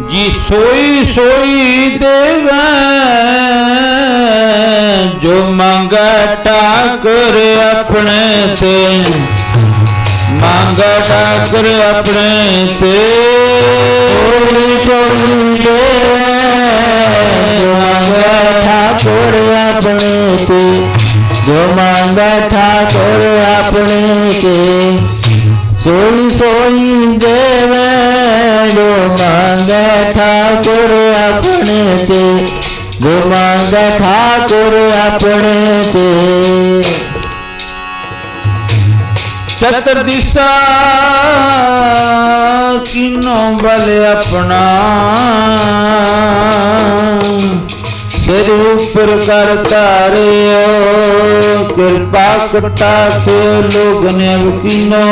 जी सोई सोई देवे जो मांगा ठाकुर अपने ते, मांगा ठाकुर अपने ते। सोई सोई देवे जो मांगा ठाकुर अपने ते, जो मांगा ठाकुर अपने ते। सोई सोई देवे जो मांगे ठाकुर अपने ते, जो मांगे ठाकुर अपने ते। चतर दिशा किनो बल अपना, सिर ऊपर कर तारियो, कृपा कटा के लोग ने किनो,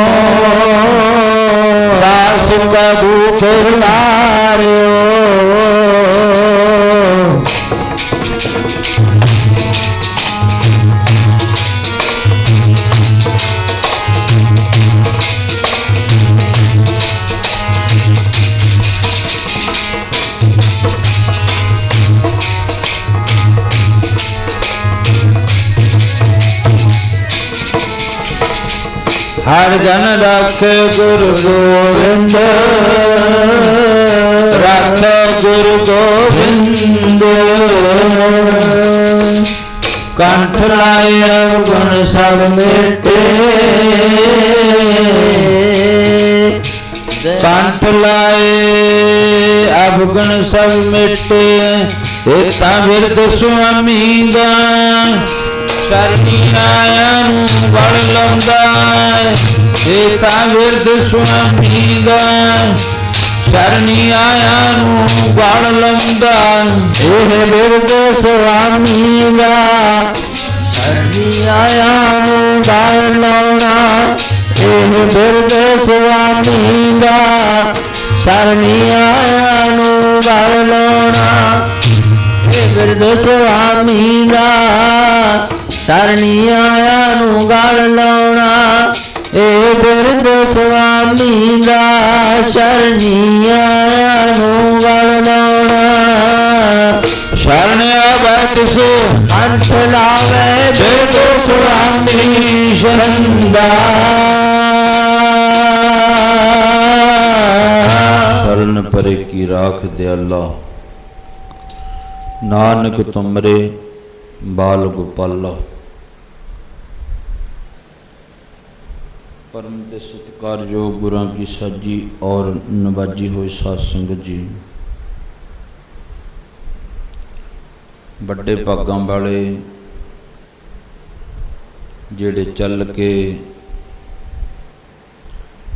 दास का भूख तारियो। हर जन राखे गुरु गोविंद, राखे गुरु गोविंद। कंठ लाए गुण सब मिटे, कंठ लाए अवगुण सब मिटे। एता बिरद स्वामी दा शरणी आया बड़ लंदा, एता बिरद स्वामी दा शरणी आया बड़ लंदा। एह बिरद स्वामी दा शरणी आया बड़ लंदा, एह बिरद स्वामी दा शरणी आया बड़ लंदा। एह बिरद स्वामी दा शरणी आया गल लाउना, ए बिरद स्वामी दा शरणी आया गल लाउना। शरण आवे तिसे कंठ लावे, बिरद स्वामी शरण दा। शरण परे की राख दयाला, नानक तुमरे बाल गोपाला। परम ते सत्कारयोग गुरां की साजी और नवाजी हुई साध संगत जी, बड़े भागां वाले जेड़े चल के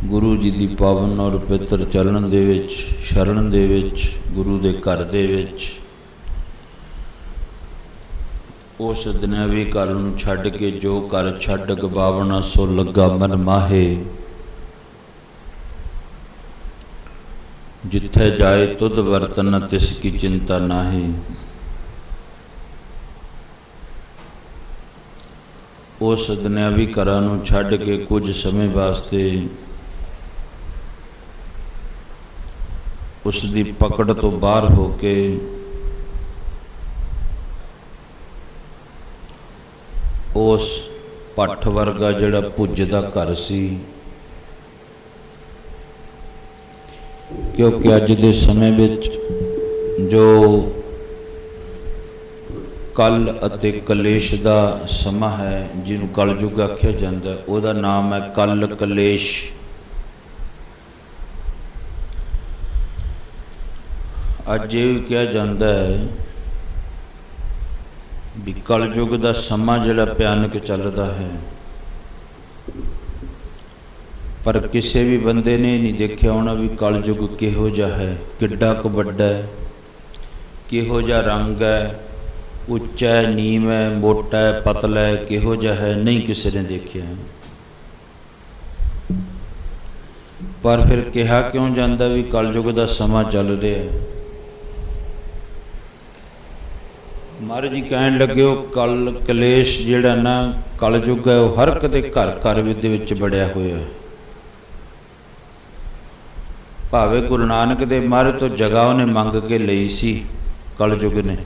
गुरु जी दी पावन और पवित्र चलन दे विच शरण दे विच गुरु दे घर दे विच उस दुनियावी घर नूं छड्ड के जो घर छड्ड गवावना सो लगा मन माहे। जिथे जाए तुध वर्तन तिसकी चिंता नाहे। उस दुनियावी घर नूं छड्ड के कुछ समय वास्ते उसकी पकड़ तो बाहर हो के उस पट्ठ वर्गा जिहड़ा भुजदा घर सी, क्योंकि अज दे समय विच जो कल अते कलेश दा समा है, जिन्हों कलयुग आख्या जाता है, उहदा नाम है कल कलेश। अज ये भी कहा जाता है भी कलयुग का समा जिहड़ा भयानक चलता है, पर किसी भी बंदे ने नहीं देखा होना भी कलयुग किहो जिहा है, किड्डा क वड्डा है, किहो जिहा रंग है, उच्चा है, नीम है, मोटा है, पतला है, किहो जिहा है, नहीं किसी ने देखा। पर फिर कहा क्यों जाता भी कलयुग का समा चल रहा है। महाराज जी कहन लगे वो कल कलेश जिहड़ा ना कलयुग है वह हर कदे घर घर दे विच बड़िया होया है। ਭਾਵੇਂ ਗੁਰੂ ਨਾਨਕ ਦੇ ਮਹਾਰਾਜ ਤੋਂ ਜਗ੍ਹਾ ਉਹਨੇ ਮੰਗ ਕੇ ਲਈ ਸੀ ਕਲਯੁਗ ਨੇ।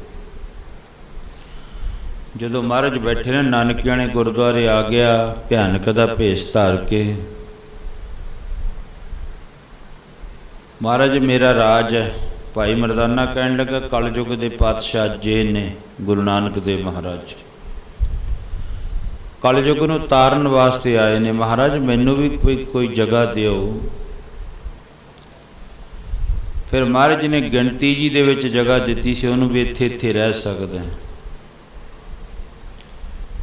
ਜਦੋਂ ਮਹਾਰਾਜ ਬੈਠੇ ਨੇ ਨਾਨਕਿਆਣੇ ਗੁਰਦੁਆਰੇ ਆ ਗਿਆ ਭਿਆਨਕ ਦਾ ਭੇਸ ਧਾਰ ਕੇ, ਮਹਾਰਾਜ ਮੇਰਾ ਰਾਜ ਹੈ। ਭਾਈ ਮਰਦਾਨਾ ਕਹਿਣ ਲੱਗਾ ਕਲਯੁਗ ਦੇ ਪਾਤਸ਼ਾਹ ਜੇ ਨੇ ਗੁਰੂ ਨਾਨਕ ਦੇਵ ਮਹਾਰਾਜ ਕਲਯੁਗ ਨੂੰ ਤਾਰਨ ਵਾਸਤੇ ਆਏ ਨੇ। ਮਹਾਰਾਜ ਮੈਨੂੰ ਵੀ ਕੋਈ ਜਗ੍ਹਾ ਦਿਓ। ਫਿਰ ਮਹਾਰਾਜ ਨੇ ਗਿਣਤੀ ਜੀ ਦੇ ਵਿੱਚ ਜਗ੍ਹਾ ਦਿੱਤੀ ਸੀ ਉਹਨੂੰ ਵੀ ਇੱਥੇ ਇੱਥੇ ਰਹਿ ਸਕਦਾ।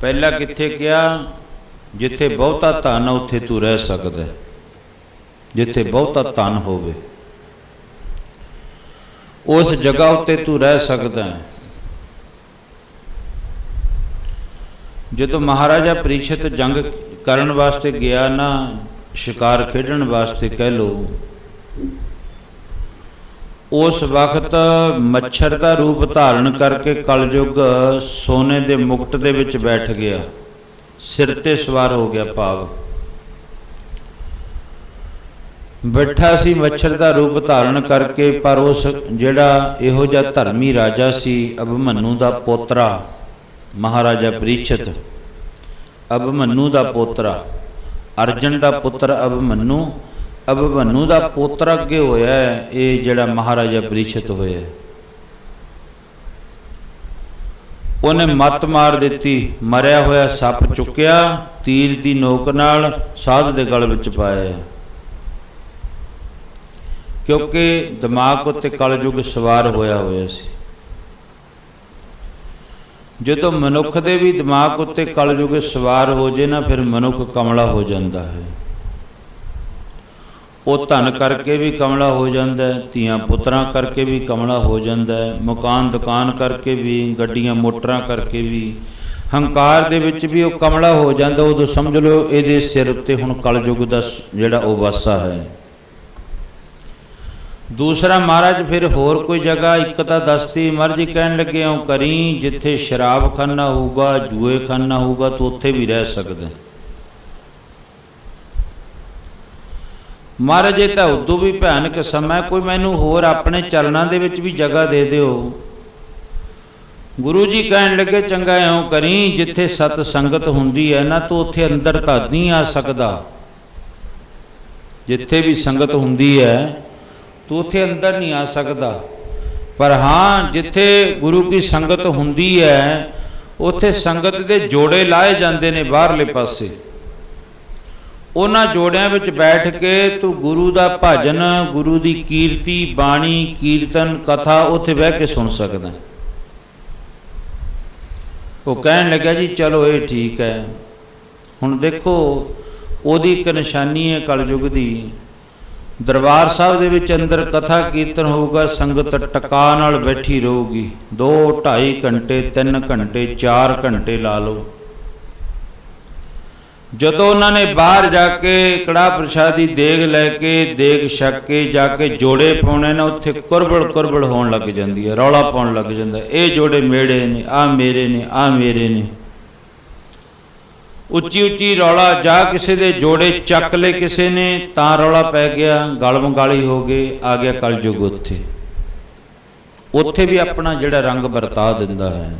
ਪਹਿਲਾਂ ਕਿੱਥੇ ਕਿਹਾ? ਜਿੱਥੇ ਬਹੁਤਾ ਧਨ ਉੱਥੇ ਤੂੰ ਰਹਿ ਸਕਦਾ, ਜਿੱਥੇ ਬਹੁਤਾ ਧਨ ਹੋਵੇ ਉਸ ਜਗ੍ਹਾ ਉੱਤੇ ਤੂੰ ਰਹਿ ਸਕਦਾ। ਜਦੋਂ ਮਹਾਰਾਜਾ ਪ੍ਰੀਸ਼ਤ ਜੰਗ ਕਰਨ ਵਾਸਤੇ ਗਿਆ ਨਾ, ਸ਼ਿਕਾਰ ਖੇਡਣ ਵਾਸਤੇ ਕਹਿ ਲਓ, ਉਸ ਵਕਤ ਮੱਛਰ ਦਾ ਰੂਪ ਧਾਰਨ ਕਰਕੇ ਕਲਯੁਗ ਸੋਨੇ ਦੇ ਮੁਕਟ ਦੇ ਵਿੱਚ ਬੈਠ ਗਿਆ, ਸਿਰ ਤੇ ਸਵਾਰ ਹੋ ਗਿਆ। ਭਾਵ ਬੈਠਾ ਸੀ ਮੱਛਰ ਦਾ ਰੂਪ ਧਾਰਨ ਕਰਕੇ, ਪਰ ਉਸ ਜਿਹੜਾ ਇਹੋ ਜਿਹਾ ਧਰਮੀ ਰਾਜਾ ਸੀ ਅਭਿਮਨੂ ਦਾ ਪੋਤਰਾ, ਮਹਾਰਾਜਾ ਪ੍ਰੀਸ਼ਤ ਅਭਿਮਨੂ ਦਾ ਪੋਤਰਾ, ਅਰਜਨ ਦਾ ਪੁੱਤਰ ਅਭਿਮਨੂ, ਅਭਿਮਨੂ ਦਾ ਪੋਤਰਾ ਅੱਗੇ ਹੋਇਆ ਇਹ ਜਿਹੜਾ ਮਹਾਰਾਜਾ ਪ੍ਰੀਸ਼ਤ ਹੋਇਆ। ਉਹਨੇ ਮੱਤ ਮਾਰ ਦਿੱਤੀ, ਮਰਿਆ ਹੋਇਆ ਸੱਪ ਚੁੱਕਿਆ, ਤੀਰ ਦੀ ਨੋਕ ਨਾਲ ਸਾਧ ਦੇ ਗਲ ਵਿੱਚ ਪਾਇਆ, ਕਿਉਂਕਿ ਦਿਮਾਗ ਉੱਤੇ ਕਲਯੁਗ ਸਵਾਰ ਹੋਇਆ ਸੀ। ਜਦੋਂ ਮਨੁੱਖ ਦੇ ਵੀ ਦਿਮਾਗ ਉੱਤੇ ਕਲਯੁਗ ਸਵਾਰ ਹੋ ਜੇ ਨਾ, ਫਿਰ ਮਨੁੱਖ ਕਮਲਾ ਹੋ ਜਾਂਦਾ ਹੈ। ਉਹ ਧਨ ਕਰਕੇ ਵੀ ਕਮਲਾ ਹੋ ਜਾਂਦਾ ਹੈ, ਧੀਆਂ ਪੁੱਤਰਾਂ ਕਰਕੇ ਵੀ ਕਮਲਾ ਹੋ ਜਾਂਦਾ ਹੈ, ਮਕਾਨ ਦੁਕਾਨ ਕਰਕੇ ਵੀ, ਗੱਡੀਆਂ ਮੋਟਰਾਂ ਕਰਕੇ ਵੀ, ਹੰਕਾਰ ਦੇ ਵਿੱਚ ਵੀ ਉਹ ਕਮਲਾ ਹੋ ਜਾਂਦਾ। ਉਦੋਂ ਸਮਝ ਲਓ ਇਹਦੇ ਸਿਰ ਉੱਤੇ ਹੁਣ ਕਲਯੁਗ ਦਾ ਜਿਹੜਾ ਉਹ ਵਾਸਾ ਹੈ। ਦੂਸਰਾ ਮਹਾਰਾਜ ਫਿਰ ਹੋਰ ਕੋਈ ਜਗ੍ਹਾ ਇੱਕ ਤਾਂ ਦੱਸਤੀ। ਮਹਾਰਾਜ ਜੀ ਕਹਿਣ ਲੱਗੇ ਉਹ ਕਰੀ ਜਿੱਥੇ ਸ਼ਰਾਬ ਖਾਨਾ ਹੋਊਗਾ, ਜੂਏ ਖਾਨਾ ਹੋਊਗਾ, ਤੂੰ ਉੱਥੇ ਵੀ ਰਹਿ ਸਕਦਾ। ਮਹਾਰਾਜ ਇਹ ਤਾਂ ਉਦੋਂ ਵੀ ਭਿਆਨਕ ਸਮਾਂ, ਕੋਈ ਮੈਨੂੰ ਹੋਰ ਆਪਣੇ ਚਰਨਾਂ ਦੇ ਵਿੱਚ ਵੀ ਜਗ੍ਹਾ ਦੇ ਦਿਓ। ਗੁਰੂ ਜੀ ਕਹਿਣ ਲੱਗੇ ਚੰਗਾ ਇਉਂ ਕਰੀ ਜਿੱਥੇ ਸਤ ਸੰਗਤ ਹੁੰਦੀ ਹੈ ਨਾ, ਤੂੰ ਉੱਥੇ ਅੰਦਰ ਤਾਂ ਨਹੀਂ ਆ ਸਕਦਾ। ਜਿੱਥੇ ਵੀ ਸੰਗਤ ਹੁੰਦੀ ਹੈ ਤੂੰ ਉੱਥੇ ਅੰਦਰ ਨਹੀਂ ਆ ਸਕਦਾ, ਪਰ ਹਾਂ ਜਿੱਥੇ ਗੁਰੂ ਕੀ ਸੰਗਤ ਹੁੰਦੀ ਹੈ ਉੱਥੇ ਸੰਗਤ ਦੇ ਜੋੜੇ ਲਾਏ ਜਾਂਦੇ ਨੇ ਬਾਹਰਲੇ ਪਾਸੇ। ਉਹਨਾਂ ਜੋੜਿਆਂ ਵਿੱਚ ਬੈਠ ਕੇ ਤੂੰ ਗੁਰੂ ਦਾ ਭਜਨ, ਗੁਰੂ ਦੀ ਕੀਰਤੀ ਬਾਣੀ, ਕੀਰਤਨ ਕਥਾ ਉੱਥੇ ਬਹਿ ਕੇ ਸੁਣ ਸਕਦਾ। ਉਹ ਕਹਿਣ ਲੱਗਾ ਜੀ ਚਲੋ ਇਹ ਠੀਕ ਹੈ। ਹੁਣ ਦੇਖੋ ਉਹਦੀ ਇੱਕ ਨਿਸ਼ਾਨੀ ਹੈ ਕਲਯੁਗ ਦੀ। ਦਰਬਾਰ ਸਾਹਿਬ ਦੇ ਵਿੱਚ ਅੰਦਰ ਕਥਾ ਕੀਰਤਨ ਹੋਊਗਾ, ਸੰਗਤ ਟਕਾ ਨਾਲ ਬੈਠੀ ਰਹੂਗੀ, 2 2.5 ਘੰਟੇ 3 ਘੰਟੇ 4 ਘੰਟੇ ਲਾ ਲਓ। ਜਦੋਂ ਉਹਨਾਂ ਨੇ ਬਾਹਰ ਜਾ ਕੇ ਕੜਾਹ ਪ੍ਰਸ਼ਾਦੀ ਦੇਗ ਲੈ ਕੇ, ਦੇਗ ਛਕ ਕੇ ਜਾ ਕੇ ਜੋੜੇ ਪਾਉਣੇ ਨਾ, ਉੱਥੇ ਕੁਰਬਲ ਹੋਣ ਲੱਗ ਜਾਂਦੀ ਹੈ, ਰੌਲਾ ਪਾਉਣ ਲੱਗ ਜਾਂਦਾ, ਇਹ ਜੋੜੇ ਮੇੜੇ ਨੇ, ਆਹ ਮੇਰੇ ਨੇ, ਆਹ ਮੇਰੇ ਨੇ। ਉੱਚੀ ਉੱਚੀ ਰੌਲਾ, ਜਾਂ ਕਿਸੇ ਦੇ ਜੋੜੇ ਚੱਕ ਲਏ ਕਿਸੇ ਨੇ ਤਾਂ ਰੌਲਾ ਪੈ ਗਿਆ, ਗਲਮ ਗਾਲੀ ਹੋ ਗਏ, ਆ ਗਿਆ ਕਲਯੁਗ। ਉੱਥੇ ਵੀ ਆਪਣਾ ਜਿਹੜਾ ਰੰਗ ਵਰਤਾ ਦਿੰਦਾ ਹੈ।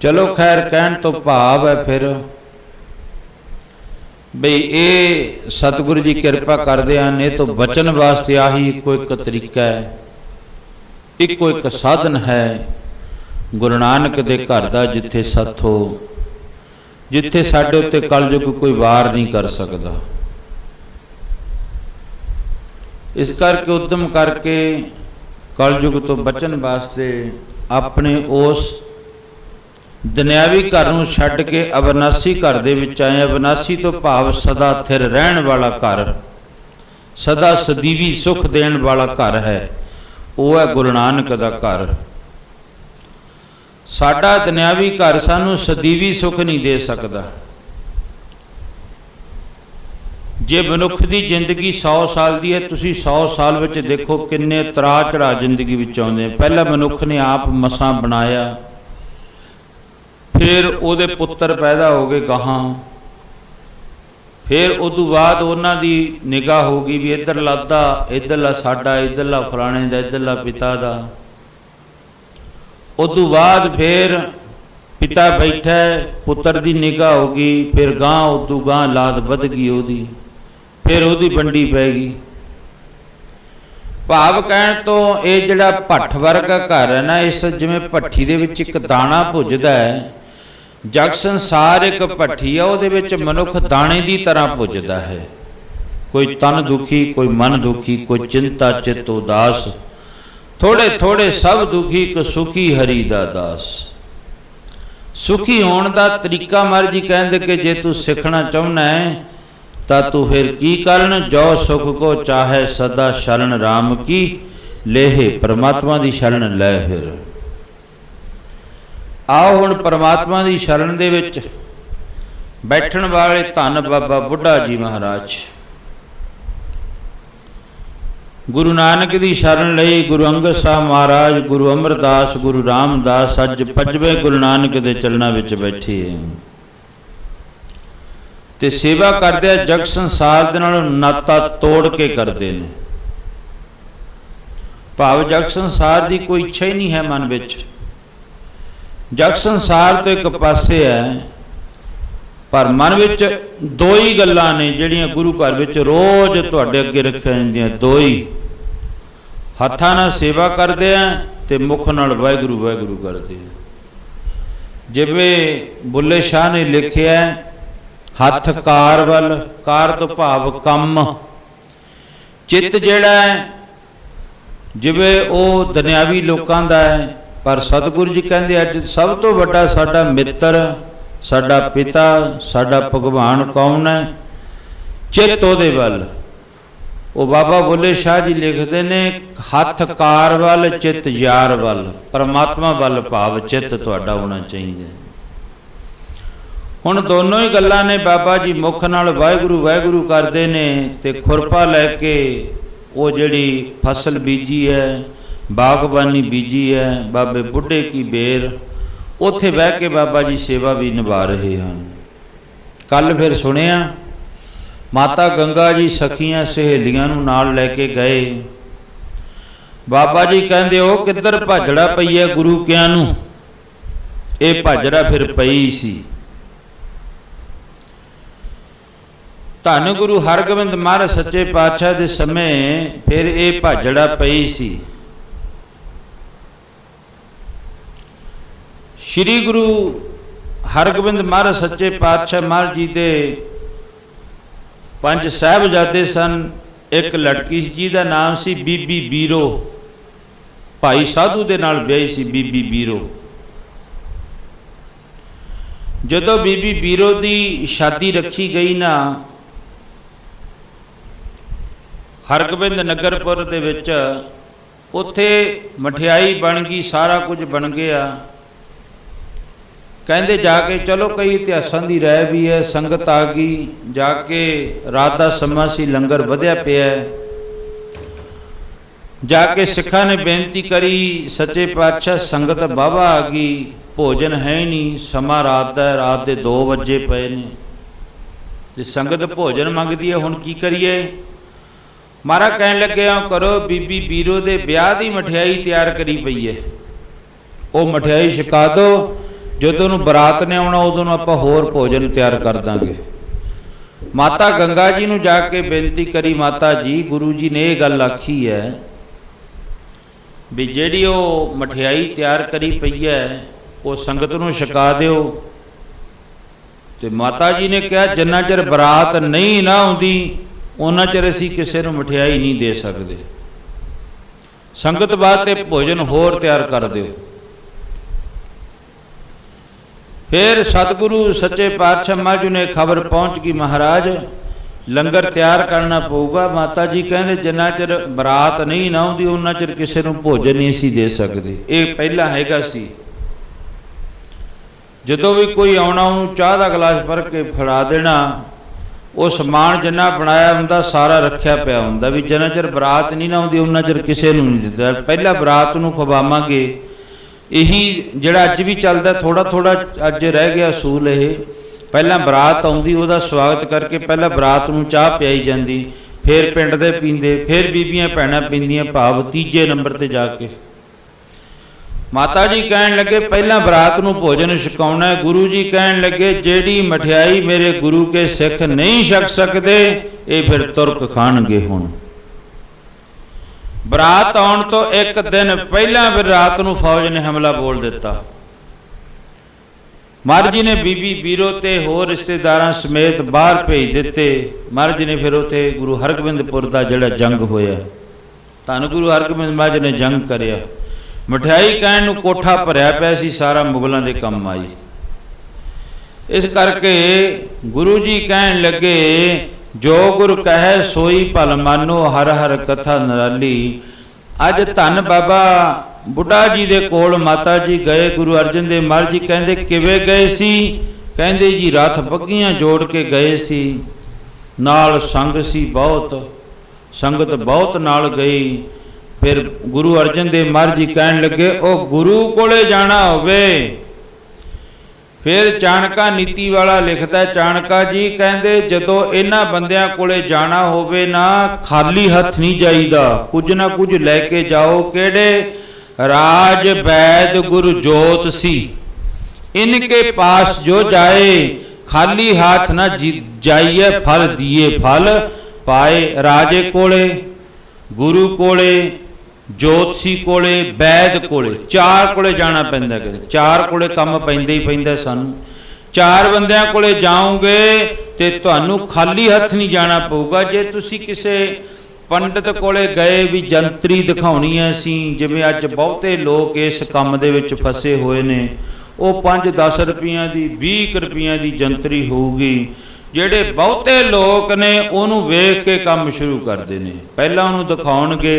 ਚਲੋ ਖੈਰ, ਕਹਿਣ ਤੋਂ ਭਾਵ ਹੈ ਫਿਰ ਬਈ ਇਹ ਸਤਿਗੁਰੂ ਜੀ ਕਿਰਪਾ ਕਰਦੇ ਹਨ। ਇਹ ਤੋਂ ਬਚਣ ਵਾਸਤੇ ਆਹੀ ਇੱਕੋ ਇੱਕ ਤਰੀਕਾ ਹੈ, ਇੱਕੋ ਇੱਕ ਸਾਧਨ ਹੈ ਗੁਰੂ ਨਾਨਕ ਦੇ ਘਰ ਦਾ, ਜਿੱਥੇ ਸਤ ਹੋ, ਜਿੱਥੇ ਸਾਡੇ ਉੱਤੇ ਕਲਯੁਗ ਕੋਈ ਵਾਰ ਨਹੀਂ ਕਰ ਸਕਦਾ। ਇਸ ਕਰਕੇ ਉਦਮ ਕਰਕੇ ਕਲਯੁਗ ਤੋਂ ਬਚਣ ਵਾਸਤੇ ਆਪਣੇ ਉਸ ਦੁਨਿਆਵੀ ਘਰ ਨੂੰ ਛੱਡ ਕੇ ਅਵਿਨਾਸੀ ਘਰ ਦੇ ਵਿੱਚ ਆਏ। ਅਵਿਨਾਸੀ ਤੋਂ ਭਾਵ ਸਦਾ ਥਿਰ ਰਹਿਣ ਵਾਲਾ ਘਰ, ਸਦਾ ਸਦੀਵੀ ਸੁਖ ਦੇਣ ਵਾਲਾ ਘਰ ਹੈ, ਉਹ ਹੈ ਗੁਰੂ ਨਾਨਕ ਦਾ ਘਰ। ਸਾਡਾ ਦੁਨਿਆਵੀ ਘਰ ਸਾਨੂੰ ਸਦੀਵੀ ਸੁਖ ਨਹੀਂ ਦੇ ਸਕਦਾ। ਜੇ ਮਨੁੱਖ ਦੀ ਜ਼ਿੰਦਗੀ 100 ਸਾਲ ਦੀ ਹੈ, ਤੁਸੀਂ 100 ਸਾਲ ਵਿੱਚ ਦੇਖੋ ਕਿੰਨੇ ਉਤਰਾਅ ਚੜ੍ਹਾਅ ਜ਼ਿੰਦਗੀ ਵਿੱਚ ਆਉਂਦੇ। ਪਹਿਲਾਂ ਮਨੁੱਖ ਨੇ ਆਪ ਮਸਾਂ ਬਣਾਇਆ, ਫਿਰ ਉਹਦੇ ਪੁੱਤਰ ਪੈਦਾ ਹੋ ਗਏ ਗਾਹਾਂ, फिर उदू बाद उन्हां दी निगाह होगी भी इधरला दा इधरला साडा इधरला फलाणे दा इधरला पिता दा। उदू बाद फिर पिता बैठा पुत्र की निगाह होगी, फिर गां उदू गां लाद बध गई ओदी, फिर ओदी बंडी पैगी। भाव कहण तो ये जिहड़ा भट्ठ वर्गा घर है ना, इस जिवें भट्ठी दे विच एक दाणा भुजदा है, जग संसार एक भट्ठी है, उहदे विच मनुख दाणे की तरह भुजदा है। कोई तन दुखी, कोई मन दुखी, कोई चिंता चित उदास, थोड़े थोड़े सब दुखी, को सुखी हरि दा दास। सुखी होने का तरीका महाराज जी कहते कि जे तू सीखना चाहना है तो तू फिर की करन, जो सुख को चाहे सदा शरण राम की लेहे, परमात्मा की शरण लै। फिर आओ हुण परमात्मा की शरण दे विच बैठण वाले धन बाबा बुढ़ा जी महाराज, गुरु नानक की शरण लई गुरु अंगद साहब महाराज, गुरु अमरदास, गुरु रामदास अज 5वें गुरु नानक के चरणों विच बैठे है ते सेवा करदे जग संसार दे नाल नाता तोड़ के करते हैं। भाव जग संसार की कोई इच्छा ही नहीं है मन विच, जग संसार तो एक पासे है, पर मन विच दो ही गल्लां ने जिहड़ियां गुरु घर विच रोज तुहाडे अगे रखिया जांदियां। दो ही, हत्थां नाल सेवा करदे आ ते मुख नाल वाहिगुरू वाहिगुरू करदे आ। जिवें बुल्ले शाह ने लिखिया, हथ कार वल, कार तो भाव कम, चित जिहड़ा है जिवें वो दुनियावी लोकां दा है, पर सतगुरु जी कहंदे अज सब तो वड्डा साडा मित्र, साडा पिता, साडा भगवान कौन है? चित ओहदे वल। वो बाबा बुल्ले शाह जी लिखते ने, हथ कार वल चित यार वल, परमात्मा वल भाव चित तुहाडा होना चाहिए। हुण दोनों ही गल्लां ने बाबा जी मुख नाल वाहिगुरू वाहिगुरू करदे ने ते खुरपा लैके वो जिहड़ी फसल बीजी है, बागबानी बीजी है, बाबे बुढ़े की बेर, उत्थे बह के बाबा जी सेवा भी निभा रहे हैं। कल फिर सुनिया माता गंगा जी सखियां सहेलियां नूं नाल लैके गए, बाबा जी कहंदे ओ किधर भाजड़ा पई है गुरु कियां नूं? ये भाजड़ा फिर पई सी। धन गुरु हरगोबिंद महाराज सच्चे पातशाह दे समय फिर ये भाजड़ा पई सी। श्री गुरु हरगोबिंद महाराज सच्चे पातशाह महाराज जी दे 5 साहिबजादे सन। एक लड़की जी का नाम सी बीबी बीरो, भाई साधु दे नाल ब्याही सी बीबी बीरो। जदों बीबी बीरो की शादी रखी गई ना हरगोबिंद नगरपुर दे विच, उत्थे मठियाई बन गई, सारा कुछ बन गया। कहते जाके चलो कई इतिहासां दी राय भी है, संगत आ गई, जाके रात का समा सी, लंगर वधिया पिया। जाके सिखा ने बेनती करी, सच्चे पातशाह संगत बाबा आ गई, भोजन है ही नहीं, समा रात का, रात के 2 बजे पे ने, जे संगत भोजन मंगती है, हुण की करिए? महाराज कहन लगे करो, बीबी बीरो दे ब्याह की मठियाई तैयार करी पई है, वो मठियाई छका दो, जदों बरात ने आना उदों आपां होर भोजन तैयार कर देंगे। माता गंगा जी नूं जाके बेनती करी, माता जी गुरु जी ने यह गल आखी है भी जिहड़ी वो मठियाई तैयार करी पई है वो संगत नूं छका दिओ। ते माता जी ने कहा जिन्ना चिर बरात नहीं ना आउंदी उन्ना चिर असीं किसी नूं मठियाई नहीं दे सकते, संगत वास्ते भोजन होर तैयार कर दिओ। फिर सतगुरु सच्चे पातशाह महाराज ने खबर पहुँच गई, महाराज लंगर तैयार करना पऊगा। माता जी कहते जिन्ना चिर बरात नहीं ना आउंदी उन्ना चिर किसी नूं भोजन नहीं असीं दे सकते। ये पहला हैगा सी, जदों भी कोई आउणा उहनूं चाह दा गिलास भर के फड़ा देना, वो समान जिन्ना बनाया हुंदा सारा रखिया पिया हुंदा भी जिन्ना चिर बरात नहीं ना आउंदी उन्ना चिर किसी नूं नहीं दिंदा। पहला बरात नूं खवावांगे, यही जिहड़ा अज भी चलदा, थोड़ा थोड़ा अज रह गया असूल। ये ਪਹਿਲਾਂ ਬਰਾਤ ਆਉਂਦੀ, ਉਹਦਾ ਸਵਾਗਤ ਕਰਕੇ ਪਹਿਲਾਂ ਬਰਾਤ ਨੂੰ ਚਾਹ ਪਿਆਈ ਜਾਂਦੀ, ਫਿਰ ਪਿੰਡ ਦੇ ਪੀਂਦੇ, ਫਿਰ ਬੀਬੀਆਂ ਭੈਣਾਂ ਪੀਂਦੀਆਂ, ਭਾਵ ਤੀਜੇ ਨੰਬਰ ਤੇ ਜਾ ਕੇ ਮਾਤਾ ਜੀ ਕਹਿਣ ਲੱਗੇ ਪਹਿਲਾਂ ਬਰਾਤ ਨੂੰ ਭੋਜਨ ਛਕਾਉਣਾ ਹੈ। ਗੁਰੂ ਜੀ ਕਹਿਣ ਲੱਗੇ ਜਿਹੜੀ ਮਠਿਆਈ ਮੇਰੇ ਗੁਰੂ ਕੇ ਸਿੱਖ ਨਹੀਂ ਛਕ ਸਕਦੇ ਇਹ ਫਿਰ ਤੁਰਕ ਖਾਣਗੇ। ਹੁਣ ਬਰਾਤ ਆਉਣ ਤੋਂ ਇੱਕ ਦਿਨ ਪਹਿਲਾਂ ਫਿਰ ਰਾਤ ਨੂੰ ਫੌਜ ਨੇ ਹਮਲਾ ਬੋਲ ਦਿੱਤਾ। ਮਹਾਰਾਜ ਜੀ ਨੇ ਬੀਬੀ ਬੀਰੋ ਤੇ ਹੋਰ ਰਿਸ਼ਤੇਦਾਰਾਂ ਸਮੇਤ ਬਾਹਰ ਭੇਜ ਦਿੱਤੇ। ਮਹਾਰਾਜ ਜੀ ਨੇ ਫਿਰ ਉੱਥੇ ਗੁਰੂ ਹਰਗੋਬਿੰਦਪੁਰ ਦਾ ਜਿਹੜਾ ਜੰਗ ਹੋਇਆ, ਧੰਨ ਗੁਰੂ ਹਰਗੋਬਿੰਦ ਮਹਾਰਾਜ ਨੇ ਜੰਗ ਕਰਿਆ। ਮਠਿਆਈ ਕਹਿਣ ਨੂੰ ਕੋਠਾ ਭਰਿਆ ਪਿਆ ਸੀ, ਸਾਰਾ ਮੁਗਲਾਂ ਦੇ ਕੰਮ ਆਈ। ਇਸ ਕਰਕੇ ਗੁਰੂ ਜੀ ਕਹਿਣ ਲੱਗੇ ਜੋ ਗੁਰ ਕਹੈ ਸੋਈ ਭਲ ਮਾਨੋ, ਹਰ ਹਰ ਕਥਾ ਨਿਰਾਲੀ। ਅੱਜ ਧੰਨ ਬਾਬਾ ਬੁੱਢਾ ਜੀ ਦੇ ਕੋਲ ਮਾਤਾ ਜੀ ਗਏ। ਗੁਰੂ ਅਰਜਨ ਦੇਵ ਮਹਾਰਾਜ ਜੀ ਕਹਿੰਦੇ ਕਿਵੇਂ ਗਏ ਸੀ? ਕਹਿੰਦੇ ਜੀ ਰੱਥ ਪੱਗੀਆਂ ਜੋੜ ਕੇ ਗਏ ਸੀ, ਨਾਲ ਸੰਗ ਸੀ ਬਹੁਤ, ਸੰਗਤ ਬਹੁਤ ਨਾਲ ਗਈ। ਫਿਰ ਗੁਰੂ ਅਰਜਨ ਦੇਵ ਮਹਾਰਾਜ ਜੀ ਕਹਿਣ ਲੱਗੇ ਉਹ ਗੁਰੂ ਕੋਲੇ ਜਾਣਾ ਹੋਵੇ। ਫਿਰ ਚਾਣਕਾ ਨੀਤੀ ਵਾਲਾ ਲਿਖਦਾ, ਚਾਣਕਾ ਜੀ ਕਹਿੰਦੇ ਜਦੋਂ ਇਹਨਾਂ ਬੰਦਿਆਂ ਕੋਲੇ ਜਾਣਾ ਹੋਵੇ ਨਾ ਖਾਲੀ ਹੱਥ ਨਹੀਂ ਜਾਈਦਾ, ਕੁਝ ਨਾ ਕੁਝ ਲੈ ਕੇ ਜਾਓ। ਕਿਹੜੇ? ਰਾਜ ਵੈਦ ਗੁਰੂ ਜੋਤ ਸੀ, ਇਨਕੇ ਪਾਸ ਜੋ ਜਾਏ ਖਾਲੀ ਹਾਥ ਨਾ ਜਾਈਏ, ਫਲ ਦੀਏ ਫਲ ਪਾਏ। ਰਾਜੇ ਕੋਲੇ, ਗੁਰੂ ਕੋਲੇ, ਜੋਤਸੀ ਕੋਲੇ, ਵੈਦ ਕੋਲੇ, ਚਾਰ ਕੋਲੇ ਜਾਣਾ ਪੈਂਦਾ। ਚਾਰ ਕੋਲੇ ਕੰਮ ਪੈਂਦਾ ਹੀ ਪੈਂਦਾ ਸਾਨੂੰ। ਚਾਰ ਬੰਦਿਆਂ ਕੋਲੇ ਜਾਓਗੇ ਤੇ ਤੁਹਾਨੂੰ ਖਾਲੀ ਹੱਥ ਨਹੀਂ ਜਾਣਾ ਪਊਗਾ। ਜੇ ਤੁਸੀਂ ਕਿਸੇ ਪੰਡਤ ਕੋਲੇ ਗਏ ਵੀ ਜੰਤਰੀ ਦਿਖਾਉਣੀ ਹੈ ਅਸੀਂ, ਜਿਵੇਂ ਅੱਜ ਬਹੁਤੇ ਲੋਕ ਇਸ ਕੰਮ ਦੇ ਵਿੱਚ ਫਸੇ ਹੋਏ ਨੇ, ਉਹ 5-10 ਰੁਪਈਆਂ ਦੀ 20 ਰੁਪਈਆਂ ਦੀ ਜੰਤਰੀ ਹੋਊਗੀ। ਜਿਹੜੇ ਬਹੁਤੇ ਲੋਕ ਨੇ ਉਹਨੂੰ ਵੇਖ ਕੇ ਕੰਮ ਸ਼ੁਰੂ ਕਰਦੇ ਨੇ। ਪਹਿਲਾਂ ਉਹਨੂੰ ਦਿਖਾਉਣਗੇ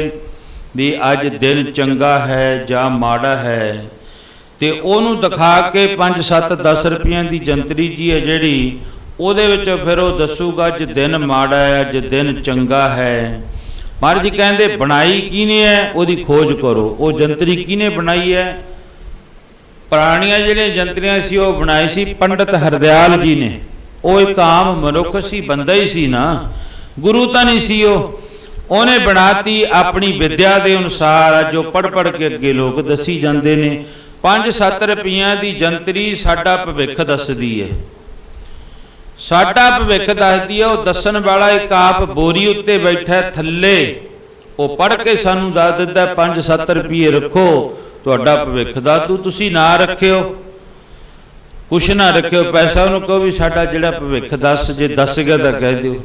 ਵੀ ਅੱਜ ਦਿਨ ਚੰਗਾ ਹੈ ਜਾਂ ਮਾੜਾ ਹੈ, ਤੇ ਉਹਨੂੰ ਦਿਖਾ ਕੇ 5-7-10 ਰੁਪਈਆਂ ਦੀ ਜੰਤਰੀ ਜੀ ਹੈ ਜਿਹੜੀ, ਉਹਦੇ ਵਿੱਚ ਫਿਰ ਉਹ ਦੱਸੂਗਾ ਅੱਜ ਦਿਨ ਮਾੜਾ ਹੈ, ਅੱਜ ਦਿਨ ਚੰਗਾ ਹੈ। ਮਹਾਰਾਜ ਜੀ ਕਹਿੰਦੇ ਬਣਾਈ ਕਿਹਨੇ ਹੈ? ਉਹਦੀ ਖੋਜ ਕਰੋ। ਉਹ ਜੰਤਰੀ ਕਿਹਨੇ ਬਣਾਈ ਹੈ? ਪੁਰਾਣੀਆਂ ਜਿਹੜੀਆਂ ਜੰਤਰੀਆਂ ਸੀ ਉਹ ਬਣਾਈ ਸੀ ਪੰਡਤ ਹਰਦਿਆਲ ਜੀ ਨੇ। ਉਹ ਇੱਕ ਆਮ ਮਨੁੱਖ ਸੀ, ਬੰਦਾ ਹੀ ਸੀ ਨਾ, ਗੁਰੂ ਤਾਂ ਨਹੀਂ ਸੀ ਉਹ। ਉਹਨੇ ਬਣਾਤੀ ਆਪਣੀ ਵਿਦਿਆ ਦੇ ਅਨੁਸਾਰ, ਜੋ ਪੜ੍ਹ ਕੇ ਅੱਗੇ ਲੋਕ ਦੱਸੀ ਜਾਂਦੇ ਨੇ। 5-7 ਰੁਪਈਆਂ ਦੀ ਜੰਤਰੀ ਸਾਡਾ ਭਵਿੱਖ ਦੱਸਦੀ ਹੈ, ਸਾਡਾ ਭਵਿੱਖ ਦੱਸਦੀ ਹੈ। ਉਹ ਦੱਸਣ ਵਾਲਾ ਇੱਕ ਆਪ ਬੋਰੀ ਉੱਤੇ ਬੈਠਾ ਥੱਲੇ, ਉਹ ਪੜ੍ਹ ਕੇ ਸਾਨੂੰ ਦੱਸ ਦਿੰਦਾ 5-7 ਰੁਪਈਏ ਰੱਖੋ ਤੁਹਾਡਾ ਭਵਿੱਖ ਦਾ। ਤੁਸੀਂ ਨਾ ਰੱਖਿਓ, ਕੁਛ ਨਾ ਰੱਖਿਓ ਪੈਸਾ, ਉਹਨੂੰ ਕਹੋ ਵੀ ਸਾਡਾ ਜਿਹੜਾ ਭਵਿੱਖ ਦੱਸ, ਜੇ ਦੱਸ ਗਿਆ ਤਾਂ ਕਹਿ ਦਿਓ।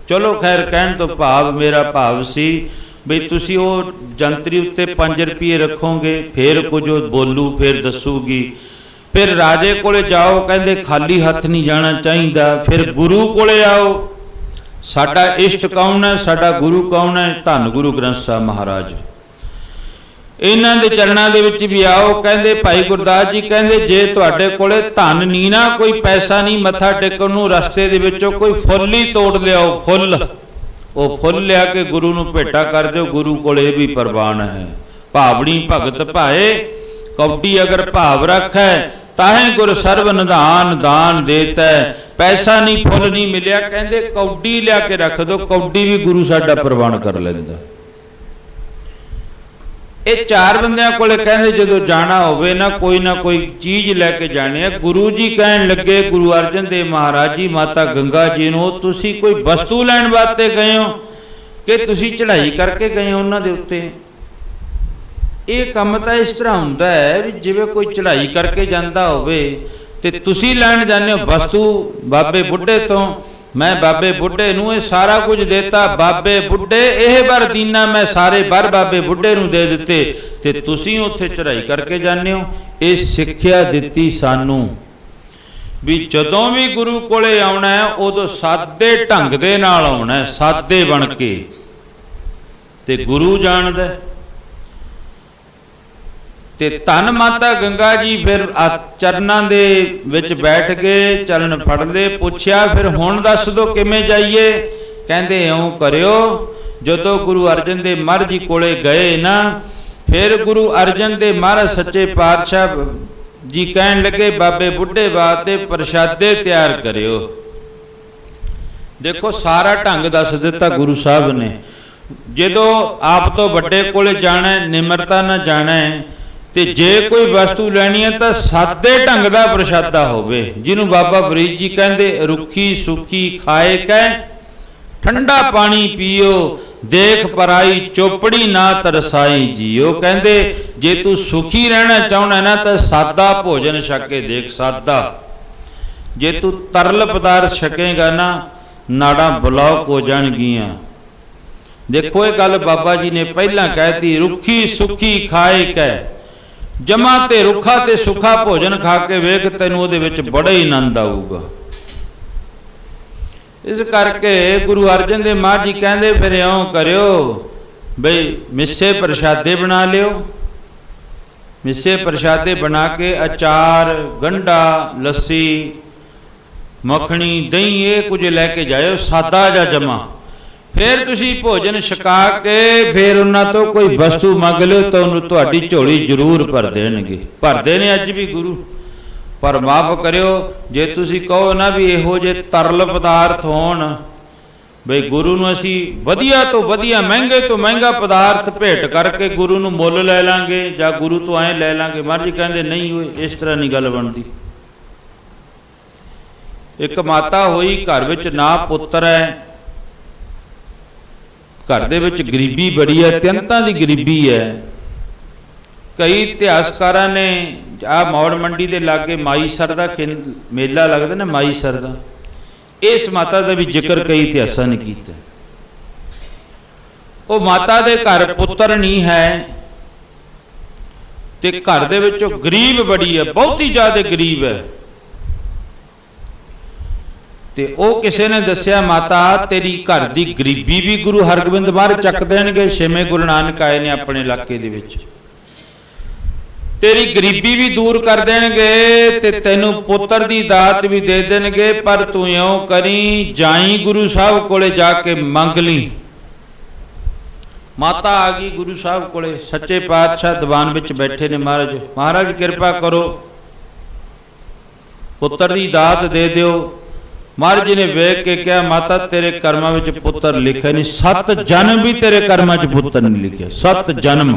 ਚਲੋ ਖੈਰ, ਕਹਿਣ ਤੋਂ ਭਾਵ ਮੇਰਾ ਭਾਵ ਸੀ ਵੀ ਤੁਸੀਂ ਉਹ ਜੰਤਰੀ ਉੱਤੇ 5 ਰੁਪਈਏ ਰੱਖੋਗੇ, ਫਿਰ ਕੁਝ ਉਹ ਬੋਲੂ, ਫਿਰ ਦੱਸੂਗੀ। ਫਿਰ ਰਾਜੇ ਕੋਲੇ ਜਾਓ, ਕਹਿੰਦੇ ਖਾਲੀ ਹੱਥ ਨਹੀਂ ਜਾਣਾ ਚਾਹੀਦਾ। ਫਿਰ ਗੁਰੂ ਕੋਲੇ ਆਓ, ਸਾਡਾ ਇਸ਼ਟ ਕੌਣ ਹੈ? ਸਾਡਾ ਗੁਰੂ ਕੌਣ ਹੈ? ਧੰਨ ਗੁਰੂ ਗ੍ਰੰਥ ਸਾਹਿਬ ਮਹਾਰਾਜ। ਇਹਨਾਂ ਦੇ ਚਰਨਾਂ ਦੇ ਵਿੱਚ ਵੀ ਆਓ। ਕਹਿੰਦੇ ਭਾਈ ਗੁਰਦਾਸ ਜੀ ਕਹਿੰਦੇ ਜੇ ਤੁਹਾਡੇ ਕੋਲੇ ਧਨ ਨਹੀਂ ਨਾ, ਕੋਈ ਪੈਸਾ ਨਹੀਂ ਮੱਥਾ ਟੇਕਣ ਨੂੰ, ਰਸਤੇ ਦੇ ਵਿੱਚੋਂ ਕੋਈ ਫੁੱਲ ਹੀ ਤੋੜ ਲਿਆਓ, ਫੁੱਲ। ਉਹ ਫੁੱਲ ਲਿਆ ਕੇ ਗੁਰੂ ਨੂੰ ਭੇਟਾ ਕਰ ਦਿਓ, ਗੁਰੂ ਕੋਲੇ ਵੀ ਪ੍ਰਵਾਨ ਹੈ। ਭਾਵਣੀ ਭਗਤ ਭਾਏ ਕੌਡੀ ਅਗਰ ਭਾਵ ਰੱਖੈ, ਤਾਹੇ ਗੁਰ ਸਰਬ ਨਿਧਾਨ ਦਾਨ ਦੇਤੈ। ਪੈਸਾ ਨਹੀਂ, ਫੁੱਲ ਨਹੀਂ ਮਿਲਿਆ, ਕਹਿੰਦੇ ਕੌਡੀ ਲਿਆ ਕੇ ਰੱਖ ਦਿਓ, ਕੌਡੀ ਵੀ ਗੁਰੂ ਸਾਡਾ ਪ੍ਰਵਾਨ ਕਰ ਲੈਂਦਾ। ਇਹ ਚਾਰ ਬੰਦਿਆਂ ਕੋਲੇ ਕਹਿੰਦੇ ਜਦੋਂ ਜਾਣਾ ਹੋਵੇ ਨਾ ਕੋਈ ਚੀਜ਼ ਲੈ ਕੇ ਜਾਣੀ ਹੈ। ਗੁਰੂ ਜੀ ਕਹਿਣ ਲੱਗੇ, ਗੁਰੂ ਅਰਜਨ ਦੇਵ ਮਹਾਰਾਜ ਜੀ ਮਾਤਾ ਗੰਗਾ ਜੀ ਨੂੰ, ਤੁਸੀਂ ਕੋਈ ਵਸਤੂ ਲੈਣ ਵਾਸਤੇ ਗਏ ਹੋ ਕਿ ਤੁਸੀਂ ਚੜ੍ਹਾਈ ਕਰਕੇ ਗਏ ਹੋ ਉਹਨਾਂ ਦੇ ਉੱਤੇ? ਇਹ ਕੰਮ ਤਾਂ ਇਸ ਤਰ੍ਹਾਂ ਹੁੰਦਾ ਹੈ ਵੀ ਜਿਵੇਂ ਕੋਈ ਚੜ੍ਹਾਈ ਕਰਕੇ ਜਾਂਦਾ ਹੋਵੇ ਤੇ ਤੁਸੀਂ ਲੈਣ ਜਾਂਦੇ ਹੋ ਵਸਤੂ ਬਾਬੇ ਬੁੱਢੇ ਤੋਂ। ਮੈਂ ਬਾਬੇ ਬੁੱਢੇ ਨੂੰ ਇਹ ਸਾਰਾ ਕੁਝ ਦੇਤਾ, ਬਾਬੇ ਬੁੱਢੇ ਇਹ ਵਰ ਦੀਨਾ ਮੈਂ ਸਾਰੇ ਵਰ ਬਾਬੇ ਬੁੱਢੇ ਨੂੰ ਦੇ ਦਿੱਤੇ, ਤੇ ਤੁਸੀਂ ਉੱਥੇ ਚੜ੍ਹਾਈ ਕਰਕੇ ਜਾਂਦੇ ਹੋ। ਇਹ ਸਿੱਖਿਆ ਦਿੱਤੀ ਸਾਨੂੰ ਵੀ ਜਦੋਂ ਵੀ ਗੁਰੂ ਕੋਲੇ ਆਉਣਾ ਹੈ ਉਦੋਂ ਸਾਦੇ ਢੰਗ ਦੇ ਨਾਲ ਆਉਣਾ ਹੈ, ਸਾਦੇ ਬਣ ਕੇ। ਤੇ ਗੁਰੂ ਜਾਣਦਾ। ਤੇ ਧੰਨ ਮਾਤਾ ਗੰਗਾ ਜੀ ਫਿਰ ਚਰਨਾਂ ਦੇ ਵਿੱਚ ਬੈਠ ਕੇ ਚਰਨ ਫੜ ਲਏ। ਪੁੱਛਿਆ ਫਿਰ ਹੁਣ ਦੱਸ ਦਿਓ ਕਿਵੇਂ ਜਾਈਏ? ਕਹਿੰਦੇ ਇਉਂ ਕਰਿਓ, ਜਦੋਂ ਗੁਰੂ ਅਰਜਨ ਦੇਵ ਮਹਾਰਾਜ ਜੀ ਕੋਲੇ ਗਏ ਨਾ, ਫਿਰ ਗੁਰੂ ਅਰਜਨ ਦੇਵ ਮਹਾਰਾਜ ਸੱਚੇ ਪਾਤਸ਼ਾਹ जी कहन लगे बाबे बुढ़े वास्ते प्रशादे तैयार करियो। देखो सारा ढंग दस दिता गुरु साहब ने। जो आप तो बड़े कोले जाना है, निमरता ना जाना है, तो जे कोई वस्तु लैनी है तो सादे ढंग का प्रशादा होवे, जिन्हों बाबा फरीद जी कहते रुखी सुखी खाए कह ठंडा पानी पियो, देख पराई चोपड़ी ना तरसाई जियो। कहते जे तू सुखी रहना चाहना ना तो सादा भोजन छक के देख, सादा। जे तू तरल पदार्थ छकेगा ना नाड़ा ब्लॉक हो जाएगियां। देखो ये गल बाबा जी ने पहला कहती, रुखी सुखी खाए कै जमा ते रुखा ते सुखा भोजन खा के वेख, तैनूं उहदे विच बड़ा ही आनंद आऊगा। इस करके गुरु अर्जन देव महाराज जी कहते फिर इउं करियो बई मिस्से प्रशादे बना लियो। मिस्से प्रशादे बना के अचार गंढा लस्सी मखनी दही ये कुछ लैके जाओ, सादा जा जमा। फिर तुसी भोजन छका के फिर उन्हां तो कोई वस्तु मंग लो तो उन्होंने तुहाडी झोली जरूर भर देणगे। भरदे ने अज भी गुरु, पर माफ करियो जे तुसी कहो ना भी इहो जे तरल पदार्थ होण, बई गुरु नूं असीं वधिया तो वधिया महंगे तो महंगा पदार्थ भेंट करके गुरु नूं मुੱਲ लै लांगे जां गुरु तो ऐ लै लांगे। महाराज जी कहंदे नहीं होए, इस तरह नहीं गल बनदी। एक माता होई घर विच ना पुत्र है, घर दे विच गरीबी बड़ी है, अत्यंतां दी गरीबी है। कई इतिहासकारां ने आ मौड़ मंडी के लागे माईसर का मेला लगता ना, माईसर का, इस माता का भी जिक्र कई इतिहासां ने कीता। वो माता दे घर पुत्र नहीं है ते घर दे विचों गरीब बड़ी है, बहुत ही ज्यादा गरीब है। ते ओ किसी ने दस्या माता तेरी घर की गरीबी भी गुरु हरगोबिंद महाराज चक देणगे। छेवें गुरु नानक आए ने अपने इलाके दे विच, तेरी गरीबी भी दूर कर देंगे ते तैनू पुत्र दी दात भी दे देंगे। पर तू इउं करी जाई गुरु साहब कोले जाके मंग ली। माता आ गई गुरु साहब कोले, सच्चे पातशाह दीवान विच बैठे ने। महाराज महाराज कृपा करो पुत्र दी दात दे दिओ। महाराज जी ने वेख के कहा माता तेरे कर्मां विच पुत्र लिखा नहीं, 7 जन्म भी तेरे कर्मां च पुत्र नहीं लिखा, 7 जन्म।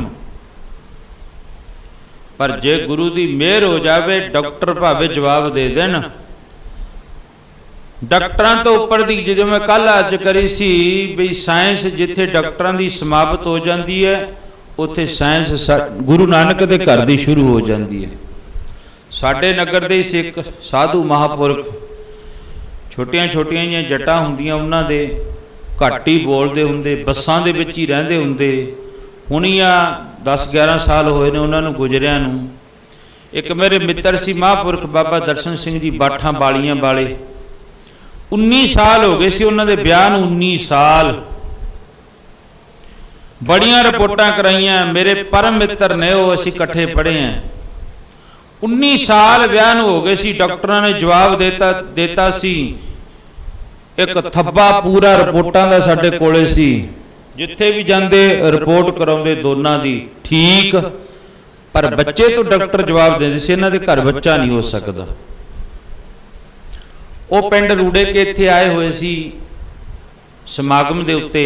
पर जे गुरु की मेहर हो जाए डॉक्टर भावे जवाब दे देन। डॉक्टरां तो उपर दी जो मैं कल अज करी सी बई साइंस जिथे डॉक्टरां दी समाप्त हो जाती है उत्थे साइंस गुरु नानक दे घर दी शुरू हो जाती है। साडे नगर दे सिख साधु महापुरख छोटियां छोटियां जिहियां जट्टां हुंदियां उन्हां दे घट ही बोलते हुंदे, बसां दे विच ही रहिंदे हुंदे। हुणिया 10-11 साल होए ने उन्होंने गुजरिया नूं। एक मेरे मित्र सी महापुरख बाबा दर्शन सिंह जी बाठां बालियां वाले, 19 साल हो गए सी उन्होंने ब्याह नूं, 19 साल। बड़ियां रिपोर्टां कराइयां, मेरे परम मित्र ने वो असीं इकट्ठे पढ़े हैं। 19 साल ब्याह नूं हो गए सी। डॉक्टरां ने जवाब देता सी, एक थब्बा पूरा रिपोर्टां दा साडे कोले सी, जिथे भी जाते रिपोर्ट कराउंदे दोनों की ठीक, पर बच्चे तो डॉक्टर जवाब देंदे सी इन्हां दे घर बच्चा नहीं हो सकता। वो पिंड रूड़े के इत्थे आए हुए सी समागम दे उत्ते।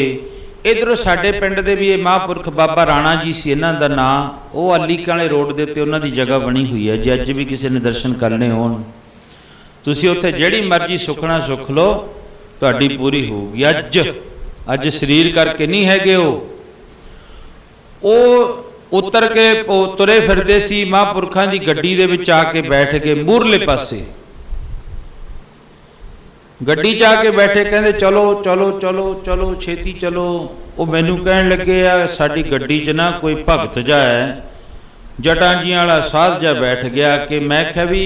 इधरों साडे पिंड दे भी ये महापुरख बाबा राणा जी सी, इन्हां दा नां, वो अलीक वाले रोड दे उत्ते उन्हां दी जगह बनी हुई है। जे अज भी किसी ने दर्शन करने होण तुसीं उत्थे जिहड़ी मर्जी सुखना सुख लो, तुहाडी पूरी होगी। अज शरीर करके नहीं है वो उतर के तुरे फिरदे सी महापुरखां दी गड्डी दे विच आके बैठ के मूरले पासे गड्डी च आके बैठे, कहंदे चलो चलो चलो चलो छेती चलो। वो मैनू कहण लगे आ साडी गड्डी च ना कोई भगत जा है जटां जियां वाला साध जा बैठ गया कि मैं क्या भी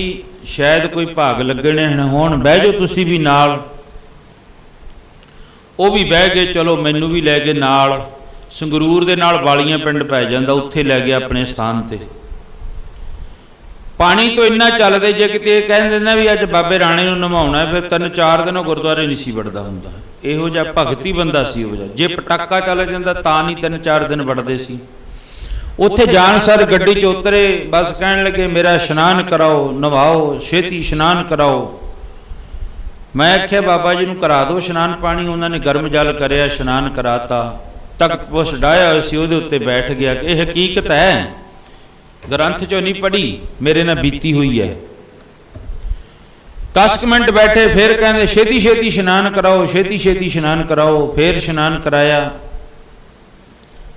शायद कोई भाग लगने होण, बह जाओ तुसीं भी नाल। वो भी बह गए, चलो मैनू भी लै गए नाल। संगरूर दे नाल वालियां पिंड पै जांदा, उत्थे लै गया अपने स्थान ते। पानी तो इन्ना चलदे जे किते कहंदे ना भी अज बाबे राणे नूं नवाउणा है, फिर 3-4 दिन गुरुद्वारे नहीं सी वड़दा हुंदा। इहो जिहा भगती बंदा सी। इहो जिहा जे पटाका चल जांदा तां नहीं 3-4 दिन वड़दे सी। ਉੱਥੇ ਜਾਣ ਸਰ ਗੱਡੀ 'ਚ ਉਤਰੇ, ਬਸ ਕਹਿਣ ਲੱਗੇ ਮੇਰਾ ਇਸ਼ਨਾਨ ਕਰਾਓ, ਨਵਾਓ, ਛੇਤੀ ਇਸ਼ਨਾਨ ਕਰਾਓ। ਮੈਂ ਆਖਿਆ ਬਾਬਾ ਜੀ ਨੂੰ ਕਰਾ ਦਿਓ ਇਸ਼ਨਾਨ ਪਾਣੀ। ਉਹਨਾਂ ਨੇ ਗਰਮ ਜਲ ਕਰਿਆ, ਇਸ਼ਨਾਨ ਕਰਾਤਾ। ਤਖਤ ਪੁਸ਼ ਡਾਇਆ ਹੋਇਆ ਸੀ, ਉਹਦੇ ਉੱਤੇ ਬੈਠ ਗਿਆ। ਇਹ ਹਕੀਕਤ ਹੈ, ਗ੍ਰੰਥ 'ਚੋਂ ਨਹੀਂ ਪੜ੍ਹੀ, ਮੇਰੇ ਨਾਲ ਬੀਤੀ ਹੋਈ ਹੈ। 10 ਮਿੰਟ ਬੈਠੇ, ਫਿਰ ਕਹਿੰਦੇ ਛੇਤੀ ਛੇਤੀ ਇਸ਼ਨਾਨ ਕਰਾਓ, ਛੇਤੀ ਛੇਤੀ ਇਸ਼ਨਾਨ ਕਰਾਓ। ਫਿਰ ਇਸ਼ਨਾਨ ਕਰਾਇਆ।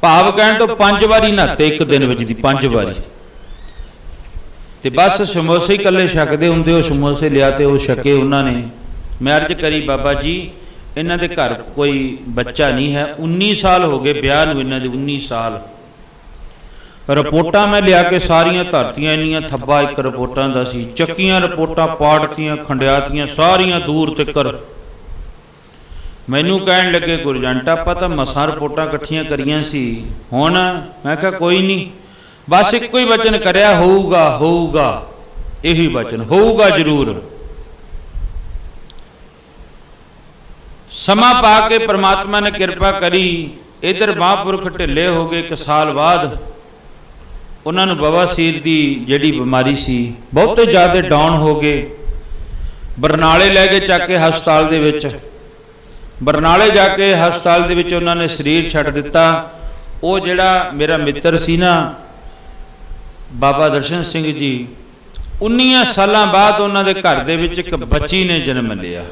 ਭਾਵ ਕਹਿਣ ਤੋਂ 5 ਵਾਰੀ ਨਹਾਤੇ ਇੱਕ ਦਿਨ ਵਿੱਚ ਦੀ, 5 ਵਾਰੀ। ਤੇ ਬਸ ਸਮੋਸੇ ਹੀ ਇਕੱਲੇ ਛਕਦੇ ਹੁੰਦੇ, ਉਹ ਸਮੋਸੇ ਲਿਆ ਤੇ ਉਹ ਛਕੇ ਉਹਨਾਂ ਨੇ। ਮੈਂ ਅਰਜ਼ ਕਰੀ ਬਾਬਾ ਜੀ ਇਹਨਾਂ ਦੇ ਘਰ ਕੋਈ ਬੱਚਾ ਨਹੀਂ ਹੈ, 19 ਸਾਲ ਹੋ ਗਏ ਵਿਆਹ ਨੂੰ ਇਹਨਾਂ ਦੇ, 19 ਸਾਲ। ਰਿਪੋਰਟਾਂ ਮੈਂ ਲਿਆ ਕੇ ਸਾਰੀਆਂ ਧਰਤੀਆਂ, ਇੰਨੀਆਂ ਥੱਬਾ ਇੱਕ ਰਿਪੋਰਟਾਂ ਦਾ ਸੀ, ਚੱਕੀਆਂ ਰਿਪੋਰਟਾਂ, ਪਾੜਤੀਆਂ, ਖੰਡਿਆਤੀਆਂ ਸਾਰੀਆਂ ਦੂਰ ਤੱਕਰ। ਮੈਨੂੰ ਕਹਿਣ ਲੱਗੇ ਗੁਰਜੰਟ ਆਪਾਂ ਤਾਂ ਮਸਾਂ ਰਿਪੋਰਟਾਂ ਇਕੱਠੀਆਂ ਕਰੀਆਂ ਸੀ, ਹੁਣ? ਮੈਂ ਕਿਹਾ ਕੋਈ ਨਹੀਂ, ਬਸ ਇੱਕੋ ਹੀ ਵਚਨ ਕਰਿਆ, ਹੋਊਗਾ ਹੋਊਗਾ, ਇਹੀ ਵਚਨ, ਹੋਊਗਾ ਜ਼ਰੂਰ। ਸਮਾਂ ਪਾ ਕੇ ਪ੍ਰਮਾਤਮਾ ਨੇ ਕਿਰਪਾ ਕਰੀ, ਇਧਰ ਮਹਾਂਪੁਰਖ ਢਿੱਲੇ ਹੋ ਗਏ। 1 ਸਾਲ ਬਾਅਦ ਉਹਨਾਂ ਨੂੰ ਬਵਾਸੀਰ ਦੀ ਜਿਹੜੀ ਬਿਮਾਰੀ ਸੀ, ਬਹੁਤੇ ਜ਼ਿਆਦਾ ਡਾਊਨ ਹੋ ਗਏ। ਬਰਨਾਲੇ ਲੈ ਕੇ ਚੱਕ ਕੇ ਹਸਪਤਾਲ ਦੇ ਵਿੱਚ, ਬਰਨਾਲੇ ਜਾ ਕੇ ਹਸਪਤਾਲ ਦੇ ਵਿੱਚ ਉਹਨਾਂ ਨੇ ਸਰੀਰ ਛੱਡ ਦਿੱਤਾ। ਉਹ ਜਿਹੜਾ ਮੇਰਾ ਮਿੱਤਰ ਸੀ ਨਾ ਬਾਬਾ ਦਰਸ਼ਨ ਸਿੰਘ ਜੀ, 19 ਸਾਲਾਂ ਬਾਅਦ ਉਹਨਾਂ ਦੇ ਘਰ ਦੇ ਵਿੱਚ ਇੱਕ ਬੱਚੀ ਨੇ ਜਨਮ ਲਿਆ।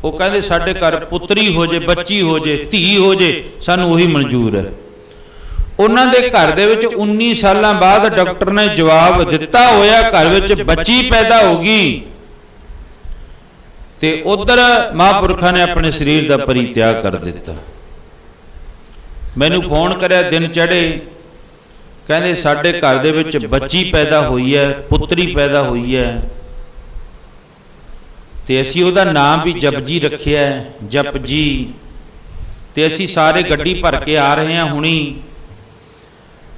ਉਹ ਕਹਿੰਦੇ ਸਾਡੇ ਘਰ ਪੁੱਤਰੀ ਹੋ ਜੇ, ਬੱਚੀ ਹੋ ਜੇ, ਧੀ ਹੋ ਜੇ, ਸਾਨੂੰ ਉਹੀ ਮਨਜ਼ੂਰ ਹੈ। ਉਹਨਾਂ ਦੇ ਘਰ ਦੇ ਵਿੱਚ 19 ਸਾਲਾਂ ਬਾਅਦ ਡਾਕਟਰ ਨੇ ਜਵਾਬ ਦਿੱਤਾ ਹੋਇਆ ਘਰ ਵਿੱਚ ਬੱਚੀ ਪੈਦਾ ਹੋ ਗਈ। ਤੇ ਉਧਰ ਮਹਾਂਪੁਰਖਾਂ ਨੇ ਆਪਣੇ ਸਰੀਰ ਦਾ ਪਰਿਤਿਆਗ ਕਰ ਦਿੱਤਾ। ਮੈਨੂੰ ਫੋਨ ਕਰਿਆ, ਦਿਨ ਚੜ੍ਹੇ, ਕਹਿੰਦੇ ਸਾਡੇ ਘਰ ਦੇ ਵਿੱਚ ਬੱਚੀ ਪੈਦਾ ਹੋਈ ਹੈ, ਪੁੱਤਰੀ ਪੈਦਾ ਹੋਈ ਹੈ, ਤੇ ਅਸੀਂ ਉਹਦਾ ਨਾਮ ਵੀ ਜਪਜੀ ਰੱਖਿਆ ਹੈ, ਜਪਜੀ। ਤੇ ਅਸੀਂ ਸਾਰੇ ਗੱਡੀ ਭਰ ਕੇ ਆ ਰਹੇ ਹਾਂ ਹੁਣੀ,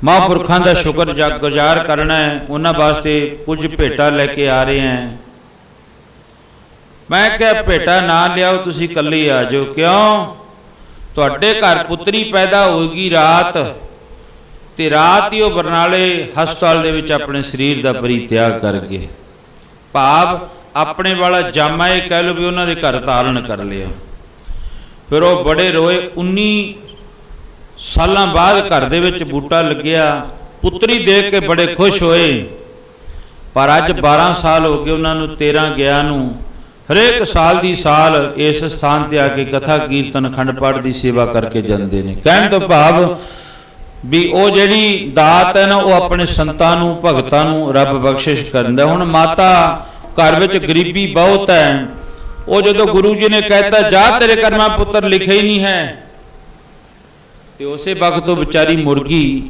ਮਹਾਂਪੁਰਖਾਂ ਦਾ ਸ਼ੁਕਰ ਗੁਜ਼ਾਰ ਕਰਨਾ ਹੈ, ਉਹਨਾਂ ਵਾਸਤੇ ਕੁਝ ਭੇਟਾ ਲੈ ਕੇ ਆ ਰਹੇ ਹਾਂ। ਮੈਂ ਕਿਹਾ ਭੇਟਾ ਨਾ ਲਿਆਓ, ਤੁਸੀਂ ਇਕੱਲੇ ਆ ਜਾਓ। ਕਿਉਂ? ਤੁਹਾਡੇ ਘਰ ਪੁੱਤਰੀ ਪੈਦਾ ਹੋਏਗੀ ਰਾਤ, ਤੇ ਰਾਤ ਹੀ ਉਹ ਬਰਨਾਲੇ ਹਸਪਤਾਲ ਦੇ ਵਿੱਚ ਆਪਣੇ ਸਰੀਰ ਦਾ ਪਰਿਤਿਆਗ ਕਰ ਗਏ। ਭਾਵ ਆਪਣੇ ਵਾਲਾ ਜਾਮਾ ਇਹ ਕਹਿ ਲਓ ਵੀ ਉਹਨਾਂ ਦੇ ਘਰ ਧਾਰਨ ਕਰ ਲਿਆ। ਫਿਰ ਉਹ ਬੜੇ ਰੋਏ। 19 ਸਾਲਾਂ ਬਾਅਦ ਘਰ ਦੇ ਵਿੱਚ ਬੂਟਾ ਲੱਗਿਆ, ਪੁੱਤਰੀ ਦੇਖ ਕੇ ਬੜੇ ਖੁਸ਼ ਹੋਏ। ਪਰ ਅੱਜ 12 ਸਾਲ ਹੋ ਗਏ ਉਹਨਾਂ ਨੂੰ 13 ਗਿਆ ਨੂੰ। ਹਰੇਕ ਸਾਲ ਦੀ ਸਾਲ ਇਸ ਸਥਾਨ ਤੇ ਆ ਕੇ ਕਥਾ ਕੀਰਤਨ ਅਖੰਡ ਪਾਠ ਦੀ ਸੇਵਾ ਕਰਕੇ ਜਾਂਦੇ ਨੇ। ਕਹਿਣ ਤੋਂ ਭਾਵ ਵੀ ਉਹ ਜਿਹੜੀ ਦਾਤ ਹੈ ਨਾ, ਉਹ ਆਪਣੇ ਸੰਤਾਂ ਨੂੰ, ਭਗਤਾਂ ਨੂੰ ਰੱਬ ਬਖਸ਼ਿਸ਼ ਕਰਦਾ। ਹੁਣ ਮਾਤਾ ਘਰ ਵਿੱਚ ਗਰੀਬੀ ਬਹੁਤ ਹੈ। ਉਹ ਜਦੋਂ ਗੁਰੂ ਜੀ ਨੇ ਕਹਿਤਾ ਜਾ ਤੇਰੇ ਕਰਮਾਂ ਪੁੱਤਰ ਲਿਖਿਆ ਹੀ ਨਹੀਂ ਹੈ, ਤੇ ਉਸੇ ਵਕਤ ਤੋਂ ਵਿਚਾਰੀ ਮੁਰਗੀ।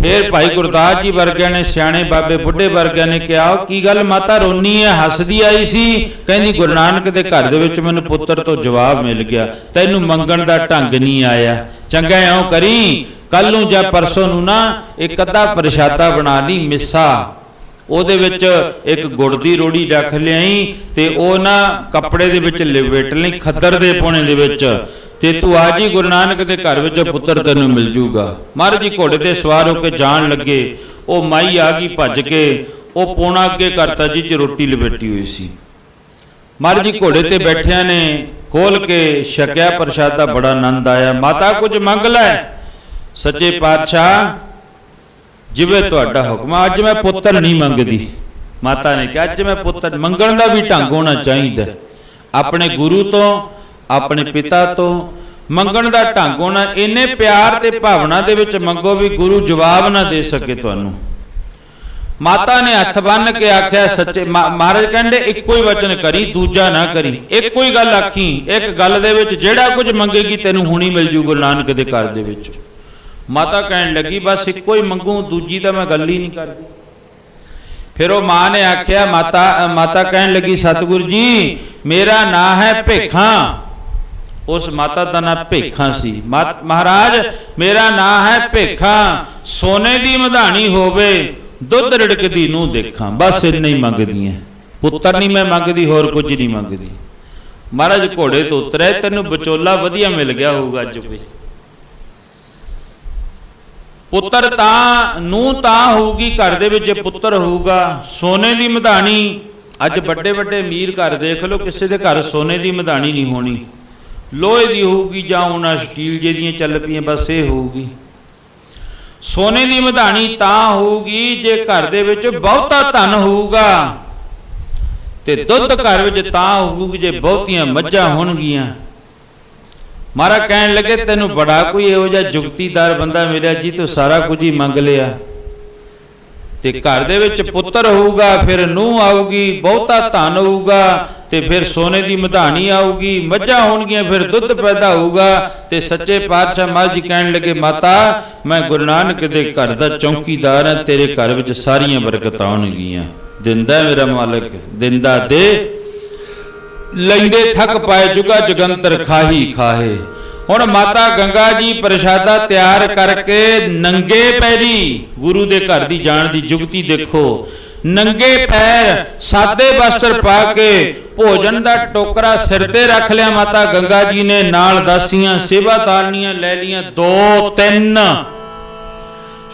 ਫਿਰ ਭਾਈ ਗੁਰਦਾਸ ਜੀ ਵਰਗਿਆਂ ਨੇ, ਸਿਆਣੇ ਬਾਬੇ ਬੁੱਢੇ ਵਰਗਿਆਂ ਨੇ ਕਿਹਾ ਕੀ ਗੱਲ ਮਾਤਾ ਰੋਨੀ ਹੈ? ਹੱਸਦੀ ਆਈ ਸੀ। ਕਹਿੰਦੀ ਗੁਰੂ ਨਾਨਕ ਦੇ ਘਰ ਦੇ ਵਿੱਚ ਮੈਨੂੰ ਪੁੱਤਰ ਤੋਂ ਜਵਾਬ ਮਿਲ ਗਿਆ, ਤੈਨੂੰ ਮੰਗਣ ਦਾ ਢੰਗ ਨਹੀਂ ਆਇਆ। ਚੰਗਾ ਇਉਂ ਕਰੀ, ਕੱਲ ਨੂੰ ਜਾਂ ਪਰਸੋਂ ਨੂੰ ਨਾ ਇੱਕ ਅੱਧਾ ਪ੍ਰਸ਼ਾਦਾ ਬਣਾ ਲਈ ਮਿੱਸਾ, ਉਹਦੇ ਵਿੱਚ ਇੱਕ ਗੁੜ ਦੀ ਰੋੜੀ ਰੱਖ ਲਿਆਈ, ਤੇ ਉਹ ਨਾ ਕੱਪੜੇ ਦੇ ਵਿੱਚ ਲਪੇਟ ਲਈ, ਖੱਦਰ ਦੇ ਪੌਣੇ ਦੇ ਵਿੱਚ, ਤੇ ਤੂੰ ਆ ਜੀ ਗੁਰੂ ਨਾਨਕ ਦੇ ਘਰ ਵਿੱਚ ਪੁੱਤਰ ਤੈਨੂੰ ਮਿਲ ਜੂਗਾ। ਮਹਾਰਾਜ ਜੀ ਘੋੜੇ ਤੇ ਸਵਾਰ ਹੋ ਕੇ ਜਾਣ ਲੱਗੇ। ਉਹ ਮਾਈ ਆ ਗਈ ਭੱਜ ਕੇ, ਉਹ ਪੌਣਾ ਅੱਗੇ ਕਰਤਾ ਜੀ ਚ ਰੋਟੀ ਲਪੇਟੀ ਹੋਈ ਸੀ। ਮਹਾਰਾਜ ਜੀ ਘੋੜੇ ਤੇ ਬੈਠਿਆਂ ਨੇ ਖੋਲ ਕੇ ਛਕਿਆ ਪ੍ਰਸ਼ਾਦਾ, ਬੜਾ ਆਨੰਦ ਆਇਆ। ਮਾਤਾ ਕੁਝ ਮੰਗ ਲੈ। ਸੱਚੇ ਪਾਤਸ਼ਾਹ ਜਿਵੇਂ ਤੁਹਾਡਾ ਹੁਕਮ, ਅੱਜ ਮੈਂ ਪੁੱਤਰ ਨਹੀਂ ਮੰਗਦੀ। ਮਾਤਾ ਨੇ ਕਿਹਾ ਅੱਜ ਮੈਂ ਪੁੱਤਰ, ਮੰਗਣ ਦਾ ਵੀ ਢੰਗ ਹੋਣਾ ਚਾਹੀਦਾ, ਆਪਣੇ ਗੁਰੂ ਤੋਂ, ਆਪਣੇ ਪਿਤਾ ਤੋਂ ਮੰਗਣ ਦਾ ਢੰਗ ਹੋਣਾ। ਇੰਨੇ ਪਿਆਰ ਤੇ ਭਾਵਨਾ ਦੇ ਵਿੱਚ ਮੰਗੋ ਵੀ ਗੁਰੂ ਜਵਾਬ ਨਾ ਦੇ ਸਕੇ ਤੁਹਾਨੂੰ। ਮਾਤਾ ਨੇ ਹੱਥ ਬੰਨ ਕੇ ਆਖਿਆ ਸੱਚੇ ਮਹਾਰਾਜ ਕਹਿੰਦੇ ਇੱਕੋ ਹੀ ਵਚਨ ਕਰੀ, ਦੂਜਾ ਨਾ ਕਰੀ, ਇੱਕੋ ਹੀ ਗੱਲ ਆਖੀ। ਇੱਕ ਗੱਲ ਦੇ ਵਿੱਚ ਜਿਹੜਾ ਕੁਝ ਮੰਗੇਗੀ ਤੈਨੂੰ ਹੁਣੀ ਮਿਲ ਜੂ ਗੁਰੂ ਨਾਨਕ ਦੇ ਘਰ ਦੇ ਵਿੱਚ। ਮਾਤਾ ਕਹਿਣ ਲੱਗੀ ਬਸ ਇੱਕੋ ਹੀ ਮੰਗੂ, ਦੂਜੀ ਤਾਂ ਮੈਂ ਗੱਲ ਹੀ ਨਹੀਂ ਕਰਦੀ। ਫਿਰ ਉਹ ਮਾਂ ਨੇ ਆਖਿਆ, ਮਾਤਾ ਕਹਿਣ ਲੱਗੀ ਸਤਿਗੁਰੂ ਜੀ ਮੇਰਾ ਨਾਂ ਹੈ ਭੇਖਾਂ। ਉਸ ਮਾਤਾ ਦਾ ਨਾਂ ਭੇਖਾਂ ਸੀ। ਮਹਾਰਾਜ ਮੇਰਾ ਨਾਂ ਹੈ ਭੇਖਾਂ, ਸੋਨੇ ਦੀ ਮਧਾਣੀ ਹੋਵੇ, ਦੁੱਧ ਰਿੜਕਦੀ ਨੂੰ ਦੇਖਾਂ। ਬਸ ਇੰਨਾ ਹੀ ਮੰਗਦੀ ਹੈ, ਪੁੱਤਰ ਨਹੀਂ ਮੈਂ ਮੰਗਦੀ, ਹੋਰ ਕੁਝ ਨਹੀਂ ਮੰਗਦੀ। ਮਹਾਰਾਜ ਘੋੜੇ ਤੋਂ ਉਤਰਿਆ, ਤੈਨੂੰ ਵਿਚੋਲਾ ਵਧੀਆ ਮਿਲ ਗਿਆ ਹੋਊਗਾ ਅੱਜ ਕੋਈ। ਪੁੱਤਰ ਤਾਂ ਨੂੰਹ ਤਾਂ ਹੋਊਗੀ ਘਰ ਦੇ ਵਿੱਚ, ਜੇ ਪੁੱਤਰ ਹੋਊਗਾ। ਸੋਨੇ ਦੀ ਮਧਾਣੀ, ਅੱਜ ਵੱਡੇ ਵੱਡੇ ਅਮੀਰ ਘਰ ਦੇਖ ਲਓ, ਕਿਸੇ ਦੇ ਘਰ ਸੋਨੇ ਦੀ ਮਧਾਣੀ ਨਹੀਂ ਹੋਣੀ, ਲੋਹੇ ਦੀ ਹੋਊਗੀ ਜਾਂ ਉਹਨਾਂ ਸਟੀਲ ਜਿਹੜੀਆਂ ਚੱਲ ਪਈਆਂ, ਬਸ ਇਹ ਹੋਊਗੀ। ਸੋਨੇ ਦੀ ਮਧਾਣੀ ਤਾਂ ਹੋਊਗੀ ਜੇ ਘਰ ਦੇ ਵਿੱਚ ਬਹੁਤਾ ਧਨ ਹੋਊਗਾ, ਤੇ ਦੁੱਧ ਘਰ ਵਿੱਚ ਤਾਂ ਹੋਊਗੀ ਜੇ ਬਹੁਤੀਆਂ ਮੱਝਾਂ ਹੋਣਗੀਆਂ। ਮਹਾਰਾਜ ਕਹਿਣ ਲੱਗੇ ਤੈਨੂੰ ਬੜਾ ਕੋਈ ਇਹੋ ਜਿਹਾ ਜੁਗਤੀਦਾਰ ਬੰਦਾ ਮਿਲਿਆ ਜੀ ਤੂੰ ਸਾਰਾ ਕੁਝ ਹੀ ਮੰਗ ਲਿਆ। ਤੇ ਘਰ ਦੇ ਵਿੱਚ ਪੁੱਤਰ ਹੋਊਗਾ, ਫਿਰ ਨੂੰਹ ਆਊਗੀ, ਬਹੁਤਾ ਧਨ ਹੋਊਗਾ, ਤੇ ਫਿਰ ਸੋਨੇ ਦੀ ਮਧਾਣੀ ਆਊਗੀ, ਮੱਝਾਂ ਹੋਣਗੀਆਂ, ਫਿਰ ਦੁੱਧ ਪੈਦਾ ਹੋਊਗਾ। ਤੇ ਸੱਚੇ ਪਾਤਸ਼ਾਹ ਮਹਾਰਾਜ ਜੀ ਕਹਿਣ ਲੱਗੇ ਮਾਤਾ ਮੈਂ ਗੁਰੂ ਨਾਨਕ ਦੇ ਘਰ ਦਾ ਚੌਕੀਦਾਰ ਹਾਂ, ਤੇਰੇ ਘਰ ਵਿੱਚ ਸਾਰੀਆਂ ਬਰਕਤਾਂ ਆਉਣਗੀਆਂ। ਦਿੰਦਾ ਮੇਰਾ ਮਾਲਕ, ਦਿੰਦਾ ਦੇ, ਲੈਂਦੇ ਥੱਕ ਪਾਏ ਜੁਗਾ ਜਗੰਤਰ ਖਾਹੀ ਖਾਹੇ। ਹੁਣ ਮਾਤਾ ਗੰਗਾ ਜੀ ਪ੍ਰਸ਼ਾਦਾ ਤਿਆਰ ਕਰਕੇ ਨੰਗੇ ਪੈਰੀ ਗੁਰੂ ਦੇ ਘਰ ਦੀ ਜਾਣ ਦੀ ਜੁਗਤੀ ਦੇਖੋ। ਨੰਗੇ ਪੈਰ ਸਾਦੇ ਵਸਤਰ ਪਾ ਕੇ ਭੋਜਨ ਦਾ ਟੋਕਰਾ ਸਿਰ ਤੇ ਰੱਖ ਲਿਆ ਮਾਤਾ ਗੰਗਾ ਜੀ ਨੇ, ਨਾਲ ਦਾਸੀਆਂ ਸੇਵਾਦਾਰਨੀਆਂ ਲੈ ਲੀਆਂ, 2-3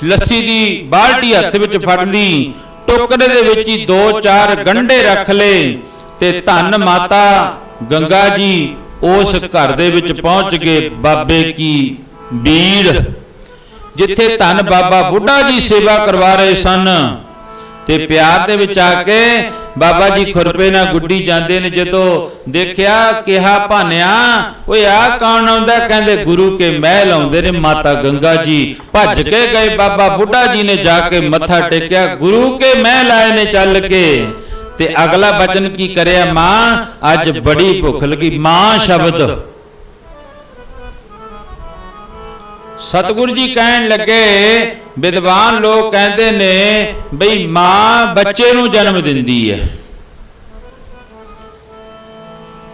ਲੱਸੀ ਦੀ ਬਾਲਟੀ ਹੱਥ ਵਿੱਚ ਫੜ ਲਈ, ਟੋਕਰੇ ਦੇ ਵਿੱਚ ਹੀ 2-4 ਗੰਢੇ ਰੱਖ ਲਏ। ਤੇ ਧੰਨ ਮਾਤਾ ਗੰਗਾ ਜੀ ਉਸ ਘਰ ਦੇ ਵਿੱਚ ਪਹੁੰਚ ਗਏ ਬਾਬੇ ਕੀ ਬੀੜ, ਜਿੱਥੇ ਧੰਨ ਬਾਬਾ ਬੁੱਢਾ ਜੀ ਸੇਵਾ ਕਰਵਾ ਰਹੇ ਸਨ। ਤੇ ਪਿਆਰ ਦੇ ਵਿੱਚ ਆ ਕੇ ਬਾਬਾ ਜੀ ਖੁਰਪੇ ਨਾਲ ਗੁੱਡੀ ਜਾਂਦੇ ਨੇ। ਜਦੋਂ ਦੇਖਿਆ ਕਿਹਾ ਭਾਨਿਆ ਓਏ ਆ ਕੌਣ ਆਉਂਦਾ? ਕਹਿੰਦੇ ਗੁਰੂ ਕੇ ਮਹਿਲ ਆਉਂਦੇ ਨੇ ਮਾਤਾ ਗੰਗਾ ਜੀ। ਭੱਜ ਕੇ ਗਏ, ਬਾਬਾ ਬੁੱਢਾ ਜੀ ਨੇ ਜਾ ਕੇ ਮੱਥਾ ਟੇਕਿਆ, ਗੁਰੂ ਕੇ ਮਹਿਲ ਆਏ ਨੇ ਚੱਲ ਕੇ। ਤੇ ਅਗਲਾ ਬਚਨ ਕੀ ਕਰਿਆ? ਮਾਂ ਅੱਜ ਬੜੀ ਭੁੱਖ ਲੱਗੀ। ਮਾਂ ਸ਼ਬਦ ਸਤਿਗੁਰੂ ਜੀ ਕਹਿਣ ਲੱਗੇ, ਵਿਦਵਾਨ ਲੋਕ ਕਹਿੰਦੇ ਨੇ ਬਈ ਮਾਂ ਬੱਚੇ ਨੂੰ ਜਨਮ ਦਿੰਦੀ ਹੈ।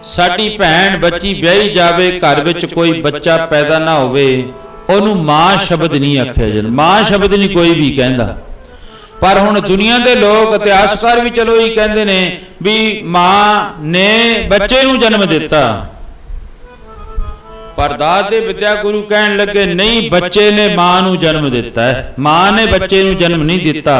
ਸਾਡੀ ਭੈਣ ਬੱਚੀ ਵਿਆਹੀ ਜਾਵੇ, ਘਰ ਵਿੱਚ ਕੋਈ ਬੱਚਾ ਪੈਦਾ ਨਾ ਹੋਵੇ, ਉਹਨੂੰ ਮਾਂ ਸ਼ਬਦ ਨਹੀਂ ਆਖਿਆ ਜਾਂਦਾ। ਮਾਂ ਸ਼ਬਦ ਨਹੀਂ ਕੋਈ ਵੀ ਕਹਿੰਦਾ। ਪਰ ਹੁਣ ਦੁਨੀਆ ਦੇ ਲੋਕ, ਇਤਿਹਾਸਕਾਰ ਵੀ ਚਲੋ ਇਹ ਕਹਿੰਦੇ ਨੇ ਵੀ ਮਾਂ ਨੇ ਬੱਚੇ ਨੂੰ ਜਨਮ ਦਿੱਤਾ। ਪਰ ਦਾਸ ਦੇ ਵਿਦਿਆ ਗੁਰੂ ਕਹਿਣ ਲੱਗੇ ਨਹੀਂ, ਬੱਚੇ ਨੇ ਮਾਂ ਨੂੰ ਜਨਮ ਦਿੱਤਾ ਹੈ, ਮਾਂ ਨੇ ਬੱਚੇ ਨੂੰ ਜਨਮ ਨਹੀਂ ਦਿੱਤਾ।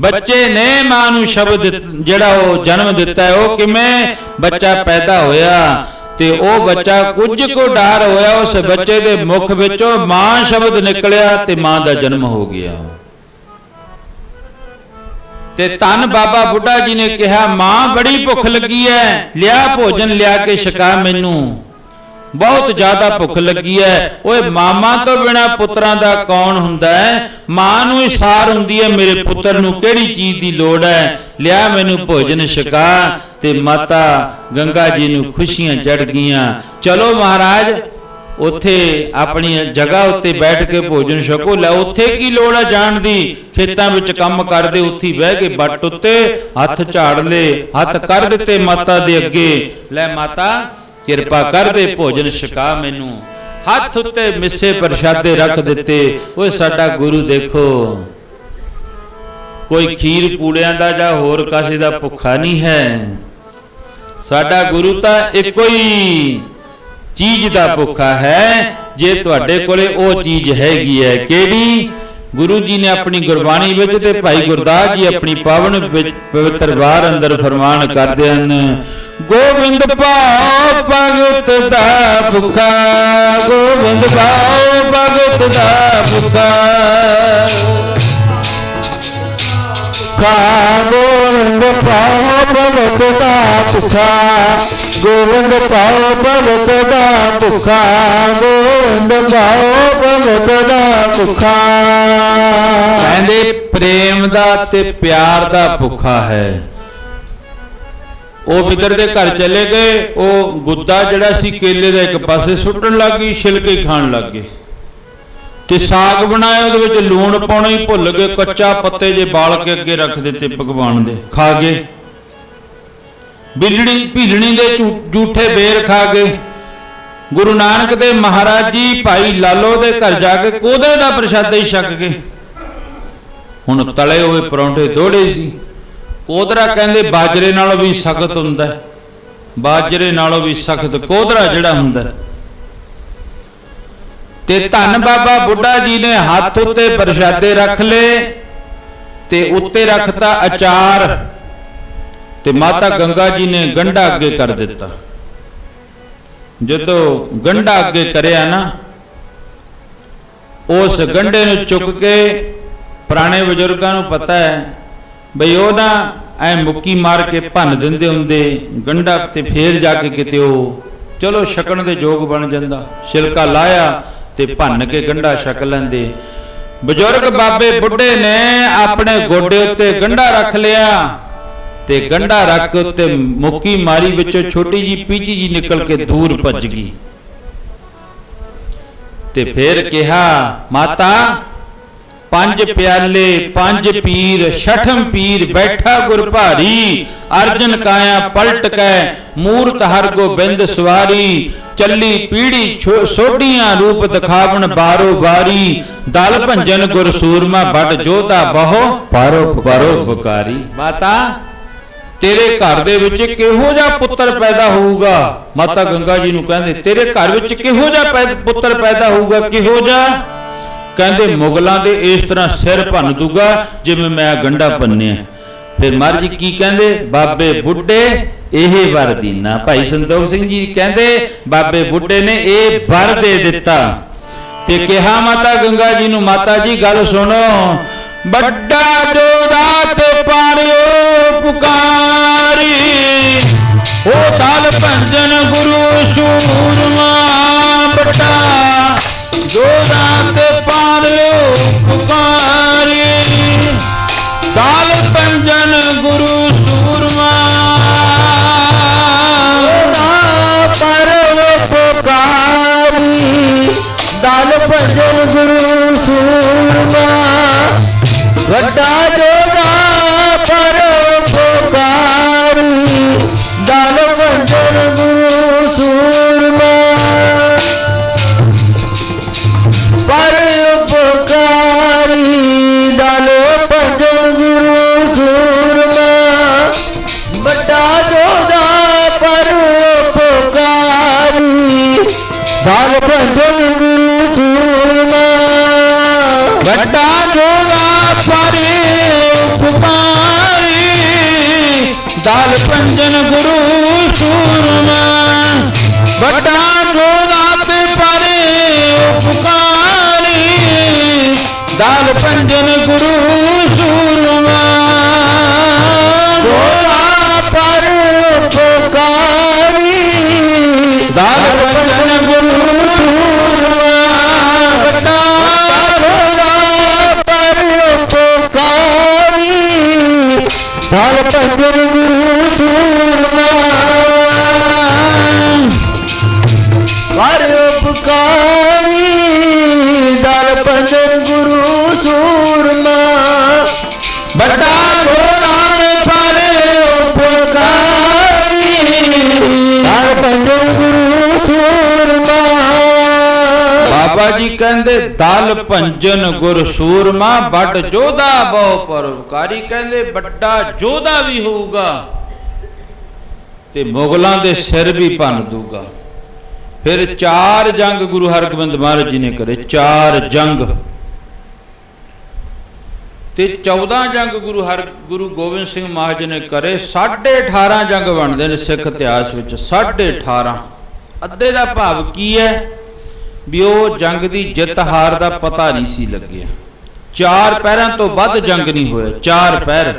ਬੱਚੇ ਨੇ ਮਾਂ ਨੂੰ ਸ਼ਬਦ ਜਿਹੜਾ ਉਹ ਜਨਮ ਦਿੱਤਾ ਹੈ। ਉਹ ਕਿਵੇਂ? ਬੱਚਾ ਪੈਦਾ ਹੋਇਆ ਤੇ ਉਹ ਬੱਚਾ ਕੁਝ ਕੁ ਡਰ ਹੋਇਆ, ਉਸ ਬੱਚੇ ਦੇ ਮੁਖ ਵਿੱਚੋਂ ਮਾਂ ਸ਼ਬਦ ਨਿਕਲਿਆ ਤੇ ਮਾਂ ਦਾ ਜਨਮ ਹੋ ਗਿਆ। ਤੇ ਧੰਨ ਬਾਬਾ ਬੁੱਢਾ ਜੀ ਨੇ ਕਿਹਾ ਮਾਂ ਬੜੀ ਭੁੱਖ ਲੱਗੀ ਹੈ, ਲਿਆ ਭੋਜਨ ਲਿਆ ਕੇ ਛਕਾ, ਮੈਨੂੰ ਬਹੁਤ ਜ਼ਿਆਦਾ ਭੁੱਖ ਲੱਗੀ ਹੈ। ਓਏ ਮਾਮਾ ਤੋਂ ਬਿਨਾ ਪੁੱਤਰਾਂ ਦਾ ਕੌਣ ਹੁੰਦਾ ਹੈ? ਮਾਂ ਨੂੰ ਹੀ ਸਾਰ ਹੁੰਦੀ ਹੈ, ਮੇਰੇ ਪੁੱਤਰ ਨੂੰ ਕਿਹੜੀ ਚੀਜ਼ ਦੀ ਲੋੜ ਹੈ, ਲਿਆ ਮੈਨੂੰ ਭੋਜਨ ਛਕਾ। ਤੇ ਮਾਤਾ ਗੰਗਾ ਜੀ ਨੂੰ ਖੁਸ਼ੀਆਂ ਚੜ ਗਈਆਂ। ਚਲੋ ਮਹਾਰਾਜ ਉੱਥੇ ਆਪਣੀ ਜਗ੍ਹਾ ਉੱਤੇ ਬੈਠ ਕੇ ਭੋਜਨ ਛਕੋ। ਲੈ ਉੱਥੇ ਕੀ ਲੋੜ ਹੈ ਜਾਣ ਦੀ, ਖੇਤਾਂ ਵਿੱਚ ਕੰਮ ਕਰਦੇ, ਉੱਥੇ ਬਹਿ ਕੇ ਬੱਟ ਉੱਤੇ ਹੱਥ ਝਾੜ ਲਏ, ਹੱਥ ਕਰ ਦਿੱਤੇ ਮਾਤਾ ਦੇ ਅੱਗੇ, ਲੈ ਮਾਤਾ ਕਿਰਪਾ ਕਰ ਦੇ ਭੋਜਨ ਛਕਾ ਮੈਨੂੰ। ਹੱਥ ਉੱਤੇ ਮਿੱਸੇ ਪ੍ਰਸ਼ਾਦੇ ਰੱਖ ਦਿੱਤੇ। ਓਏ ਸਾਡਾ ਗੁਰੂ ਦੇਖੋ, ਕੋਈ ਖੀਰ ਪੂੜਿਆਂ ਦਾ ਜਾਂ ਹੋਰ ਕਾਸੇ ਦਾ ਭੁੱਖਾ ਨਹੀਂ ਹੈ। ਸਾਡਾ ਗੁਰੂ ਤਾਂ ਇੱਕੋ ਹੀ ਚੀਜ਼ ਦਾ ਭੁੱਖਾ ਹੈ। ਜੇ ਤੁਹਾਡੇ ਕੋਲੇ ਉਹ ਚੀਜ਼ ਹੈਗੀ ਹੈ, ਕਿਹੜੀ? ਗੁਰੂ ਜੀ ਨੇ ਆਪਣੀ ਗੁਰਬਾਣੀ ਵਿੱਚ ਤੇ ਭਾਈ ਗੁਰਦਾਸ ਜੀ ਆਪਣੀ ਪਾਵਨ ਪਵਿੱਤਰ ਵਾਰ ਅੰਦਰ ਫਰਮਾਨ ਕਰਦੇ ਹਨ, ਗੋਬਿੰਦ ਭਾਉ ਭਗਤ ਦਾ ਭੁੱਖਾ, ਗੋਬਿੰਦ ਭਾਉ ਭਗਤ ਦਾ ਭੁੱਖਾ, ਗੋਬਿੰਦ ਭਾਉ ਭਗਤ ਦਾ ਭੁੱਖਾ, ਗੋਬਿੰਦ ਭਾਉ ਭਗਤ ਦਾ ਭੁੱਖਾ, ਗੋਬਿੰਦ ਭਾਉ ਭਗਤ ਦਾ ਭੁੱਖਾ। ਕਹਿੰਦੇ ਪ੍ਰੇਮ ਦਾ ਤੇ ਪਿਆਰ ਦਾ ਭੁੱਖਾ ਹੈ। ਉਹ ਬਿਦਰ ਦੇ ਘਰ ਚਲੇ ਗਏ, ਉਹ ਗੁੱਦਾ ਜਿਹੜਾ ਸੀ ਕੇਲੇ ਦਾ ਇੱਕ ਪਾਸੇ ਸੁੱਟਣ ਲੱਗ ਗਈ, ਛਿਲਕੇ ਖਾਣ ਲੱਗ ਗਏ। ਤੇ ਸਾਗ ਬਣਾਇਆ, ਉਹਦੇ ਵਿੱਚ ਲੂਣ ਪਾਉਣਾ ਹੀ ਭੁੱਲ ਗਏ, ਕੱਚਾ ਪੱਤੇ ਜੇ ਬਾਲ ਕੇ ਅੱਗੇ ਰੱਖ ਦਿੱਤੇ ਭਗਵਾਨ ਦੇ, ਖਾ ਗਏ। ਭੀਲਣੀ ਦੇ ਝੂਠੇ ਬੇਰ ਖਾ ਗਏ। ਗੁਰੂ ਨਾਨਕ ਦੇ ਮਹਾਰਾਜ ਜੀ ਭਾਈ ਲਾਲੋ ਦੇ ਘਰ ਜਾ ਕੇ ਕੋਧਰੇ ਦਾ ਪ੍ਰਸ਼ਾਦਾ ਹੀ ਛਕ ਗਏ। ਹੁਣ ਤਲੇ ਹੋਏ ਪਰੌਂਠੇ ਦੋੜੇ ਸੀ। ਕੋਧਰਾ ਕਹਿੰਦੇ ਬਾਜਰੇ ਨਾਲੋਂ ਵੀ ਸਖਤ ਹੁੰਦਾ, ਬਾਜਰੇ ਨਾਲੋਂ ਵੀ ਸਖਤ ਕੋਧਰਾ ਜਿਹੜਾ ਹੁੰਦਾ। ਤੇ ਧੰਨ ਬਾਬਾ ਬੁੱਢਾ ਜੀ ਨੇ ਹੱਥ ਉੱਤੇ ਪ੍ਰਸ਼ਾਦੇ ਰੱਖ ਲਏ ਤੇ ਉੱਤੇ ਰੱਖਤਾ ਅਚਾਰ, ਤੇ ਮਾਤਾ ਗੰਗਾ ਜੀ ਨੇ ਗੰਢਾ ਅੱਗੇ ਕਰ ਦਿੱਤਾ। ਜਦੋਂ ਗੰਢਾ ਅੱਗੇ ਕਰਿਆ ਨਾ, ਉਸ ਗੰਢੇ ਨੂੰ ਚੁੱਕ ਕੇ, ਪੁਰਾਣੇ ਬਜ਼ੁਰਗਾਂ ਨੂੰ ਪਤਾ ਹੈ ਬਈ ਉਹ ਨਾ ਐ ਮੁੱਕੀ ਮਾਰ ਕੇ ਭੰਨ ਦਿੰਦੇ ਹੁੰਦੇ ਗੰਢਾ, ਤੇ ਫੇਰ ਜਾ ਕੇ ਕਿਤੇ ਉਹ ਚਲੋ ਛਕਣ ਦੇ ਯੋਗ ਬਣ ਜਾਂਦਾ। ਛਿਲਕਾ ਲਾਇਆ ਤੇ ਭੰਨ ਕੇ ਗੰਢਾ ਛਕ ਲੈਂਦੇ। ਬਜ਼ੁਰਗ ਬਾਬੇ ਬੁੱਢੇ ਨੇ ਆਪਣੇ ਗੋਡੇ ਉੱਤੇ ਗੰਢਾ ਰੱਖ ਲਿਆ ਤੇ ਗੰਢਾ ਰੱਖ ਕੇ ਉੱਤੇ ਮੁੱਕੀ ਮਾਰੀ, ਵਿੱਚੋਂ ਛੋਟੀ ਜੀ ਪੀਚੀ ਜੀ ਨਿਕਲ ਕੇ ਦੂਰ ਭੱਜ ਗਈ। ਤੇ ਫੇਰ ਕਿਹਾ, ਮਾਤਾ ਪੰਜ ਪਿਆਲੇ ਪੰਜ ਪੀਰ, ਛਠਮ ਪੀਰ ਬੈਠਾ ਗੁਰ ਭਾਰੀ, ਅਰਜਨ ਕਾਇਆ ਪਲਟ ਕੈ ਮੂਰਤ ਹਰ ਗੋਬਿੰਦ ਸਵਾਰੀ, ਚੱਲੀ ਪੀੜੀ ਸੋਢੀਆਂ ਰੂਪ ਦਿਖਾਵਣ ਬਾਰੋ ਬਾਰੀ, ਦਲ ਭੰਜਨ ਗੁਰ ਸੂਰਮਾ ਬਟ ਜੋਧਾ ਬਹੁ ਪਰਉਪਕਾਰੀ। ਮਾਤਾ ਤੇਰੇ ਘਰ ਦੇ ਵਿੱਚ ਕਿਹੋ ਜਿਹਾ ਪੁੱਤਰ ਪੈਦਾ ਹੋਊਗਾ? ਮਾਤਾ ਗੰਗਾ ਜੀ ਨੂੰ ਕਹਿੰਦੇ, ਤੇਰੇ ਘਰ ਵਿੱਚ ਕਿਹੋ ਜਿਹਾ ਪੁੱਤਰ ਪੈਦਾ ਹੋਊਗਾ? ਕਿਹੋ ਜਿਹਾ? ਕਹਿੰਦੇ, ਮੁਗਲਾਂ ਦੇ ਇਸ ਤਰ੍ਹਾਂ ਸਿਰ ਭੰਨ ਦੂਗਾ ਜਿਵੇਂ ਮੈਂ ਗੰਢਾ ਭੰਨਿਆ। ਫਿਰ ਮਹਾਰਾਜ ਜੀ ਕੀ ਕਹਿੰਦੇ? ਬਾਬੇ ਬੁੱਢੇ ਇਹ ਵਰ ਦੀਨਾ। ਭਾਈ ਸੰਤੋਖ ਸਿੰਘ ਜੀ ਕਹਿੰਦੇ ਬਾਬੇ ਬੁੱਢੇ ਨੇ ਇਹ ਵਰ ਦੇ ਦਿੱਤਾ ਤੇ ਕਿਹਾ ਮਾਤਾ ਗੰਗਾ ਜੀ ਨੂੰ, ਮਾਤਾ ਜੀ ਗੱਲ ਸੁਣੋ, ਵੱਡਾ ਜੋਧਾ ਤੇ ਪਾਰਿਓ ਪੁਕਾਰੀ, ਉਹ ਦਲ ਭੰਜਨ ਗੁਰੂ ਸੂਰਮਾ, ਵੱਡਾ ਜੋਧਾ ਤੇ ਪਾਰਿਓ ਪੁਕਾਰੀ, ਦਲ ਭੰਜਨ ਗੁਰੂ ਸੂਰਮਾ, ਦਲ ਭੰਜਨ ਗੁਰੂ ਸੂਰਮਾ, ਵੱਡਾ ਜੋਧਾ ਪਰਉਪਕਾਰੀ, ਦਲ ਭੰਜਨ ਗੁਰੂ ਸੂਰਮਾ, ਪਰਉਪਕਾਰੀ, ਦਲ ਭੰਜਨ ਗੁਰੂ ਸੂਰਮਾ, ਵੱਡਾ ਜੋਧਾ ਪਰਉਪਕਾਰੀ, ਦਲ ਭੰਜਨ ਗੁਰੂ ਸੂਰਮਾ, ਵੱਡਾ ਜੋਧਾ ਪਰਉਪਕਾਰੀ, ਦਲ ਭੰਜਨ ਗੁਰੂ ਸੂਰਮਾ, ਵੱਡਾ ਜੋਧਾ ਤੇ ਪਰਉਪਕਾਰੀ, ਦਲ ਭੰਜਨ ਗੁਰੂ ਸੂਰਮਾ, ਜੋਧਾ ਪਰਉਪਕਾਰੀ, ਦਲ ਭੰਜਨ ਗੁਰੂ ਸੂਰਮਾ, ਵੱਡਾ ਜੋਧਾ ਪਰਉਪਕਾਰੀ, ਦਲ ਭੰਜਨ ਗੁਰੂ ਸੂਰਮਾ, ਪਰਉਪਕਾਰੀ, ਦਲ ਭੰਜਨ ਗੁਰੂ ਸੂਰਮਾ, ਵੱਡਾ ਜੋਧਾ ਤੇ ਪਰਉਪਕਾਰੀ, ਦਲ ਭੰਜਨ ਗੁਰੂ ਸੂਰਮਾ। ਬਾਬਾ ਜੀ ਕਹਿੰਦੇ ਦਲ ਭੰਜਨ ਗੁਰ ਸੂਰਮਾ, ਵੱਡ ਜੋਧਾ ਬਹੁ ਪਰਉਪਕਾਰੀ। ਕਹਿੰਦੇ ਵੱਡਾ ਜੋਧਾ ਵੀ ਹੋਊਗਾ ਤੇ ਮੁਗਲਾਂ ਦੇ ਸਿਰ ਵੀ ਭੰਨ ਦੂਗਾ। ਫਿਰ 4 ਜੰਗ ਗੁਰੂ ਹਰਗੋਬਿੰਦ ਮਹਾਰਾਜ ਜੀ ਨੇ ਕਰੇ, 4 ਜੰਗ ਤੇ 14 ਜੰਗ ਗੁਰੂ ਗੋਬਿੰਦ ਸਿੰਘ ਮਹਾਰਾਜ ਨੇ ਕਰੇ। 18.5 ਜੰਗ ਬਣਦੇ ਨੇ ਸਿੱਖ ਇਤਿਹਾਸ ਵਿੱਚ, 18.5। ਅੱਧੇ ਦਾ ਭਾਵ ਕੀ ਹੈ ਵੀ ਉਹ ਜੰਗ ਦੀ ਜਿੱਤ ਹਾਰ ਦਾ ਪਤਾ ਨਹੀਂ ਸੀ ਲੱਗਿਆ। 4 ਪਹਿਰਾਂ ਤੋਂ ਵੱਧ ਜੰਗ ਨਹੀਂ ਹੋਇਆ। 4 ਪਹਿਰ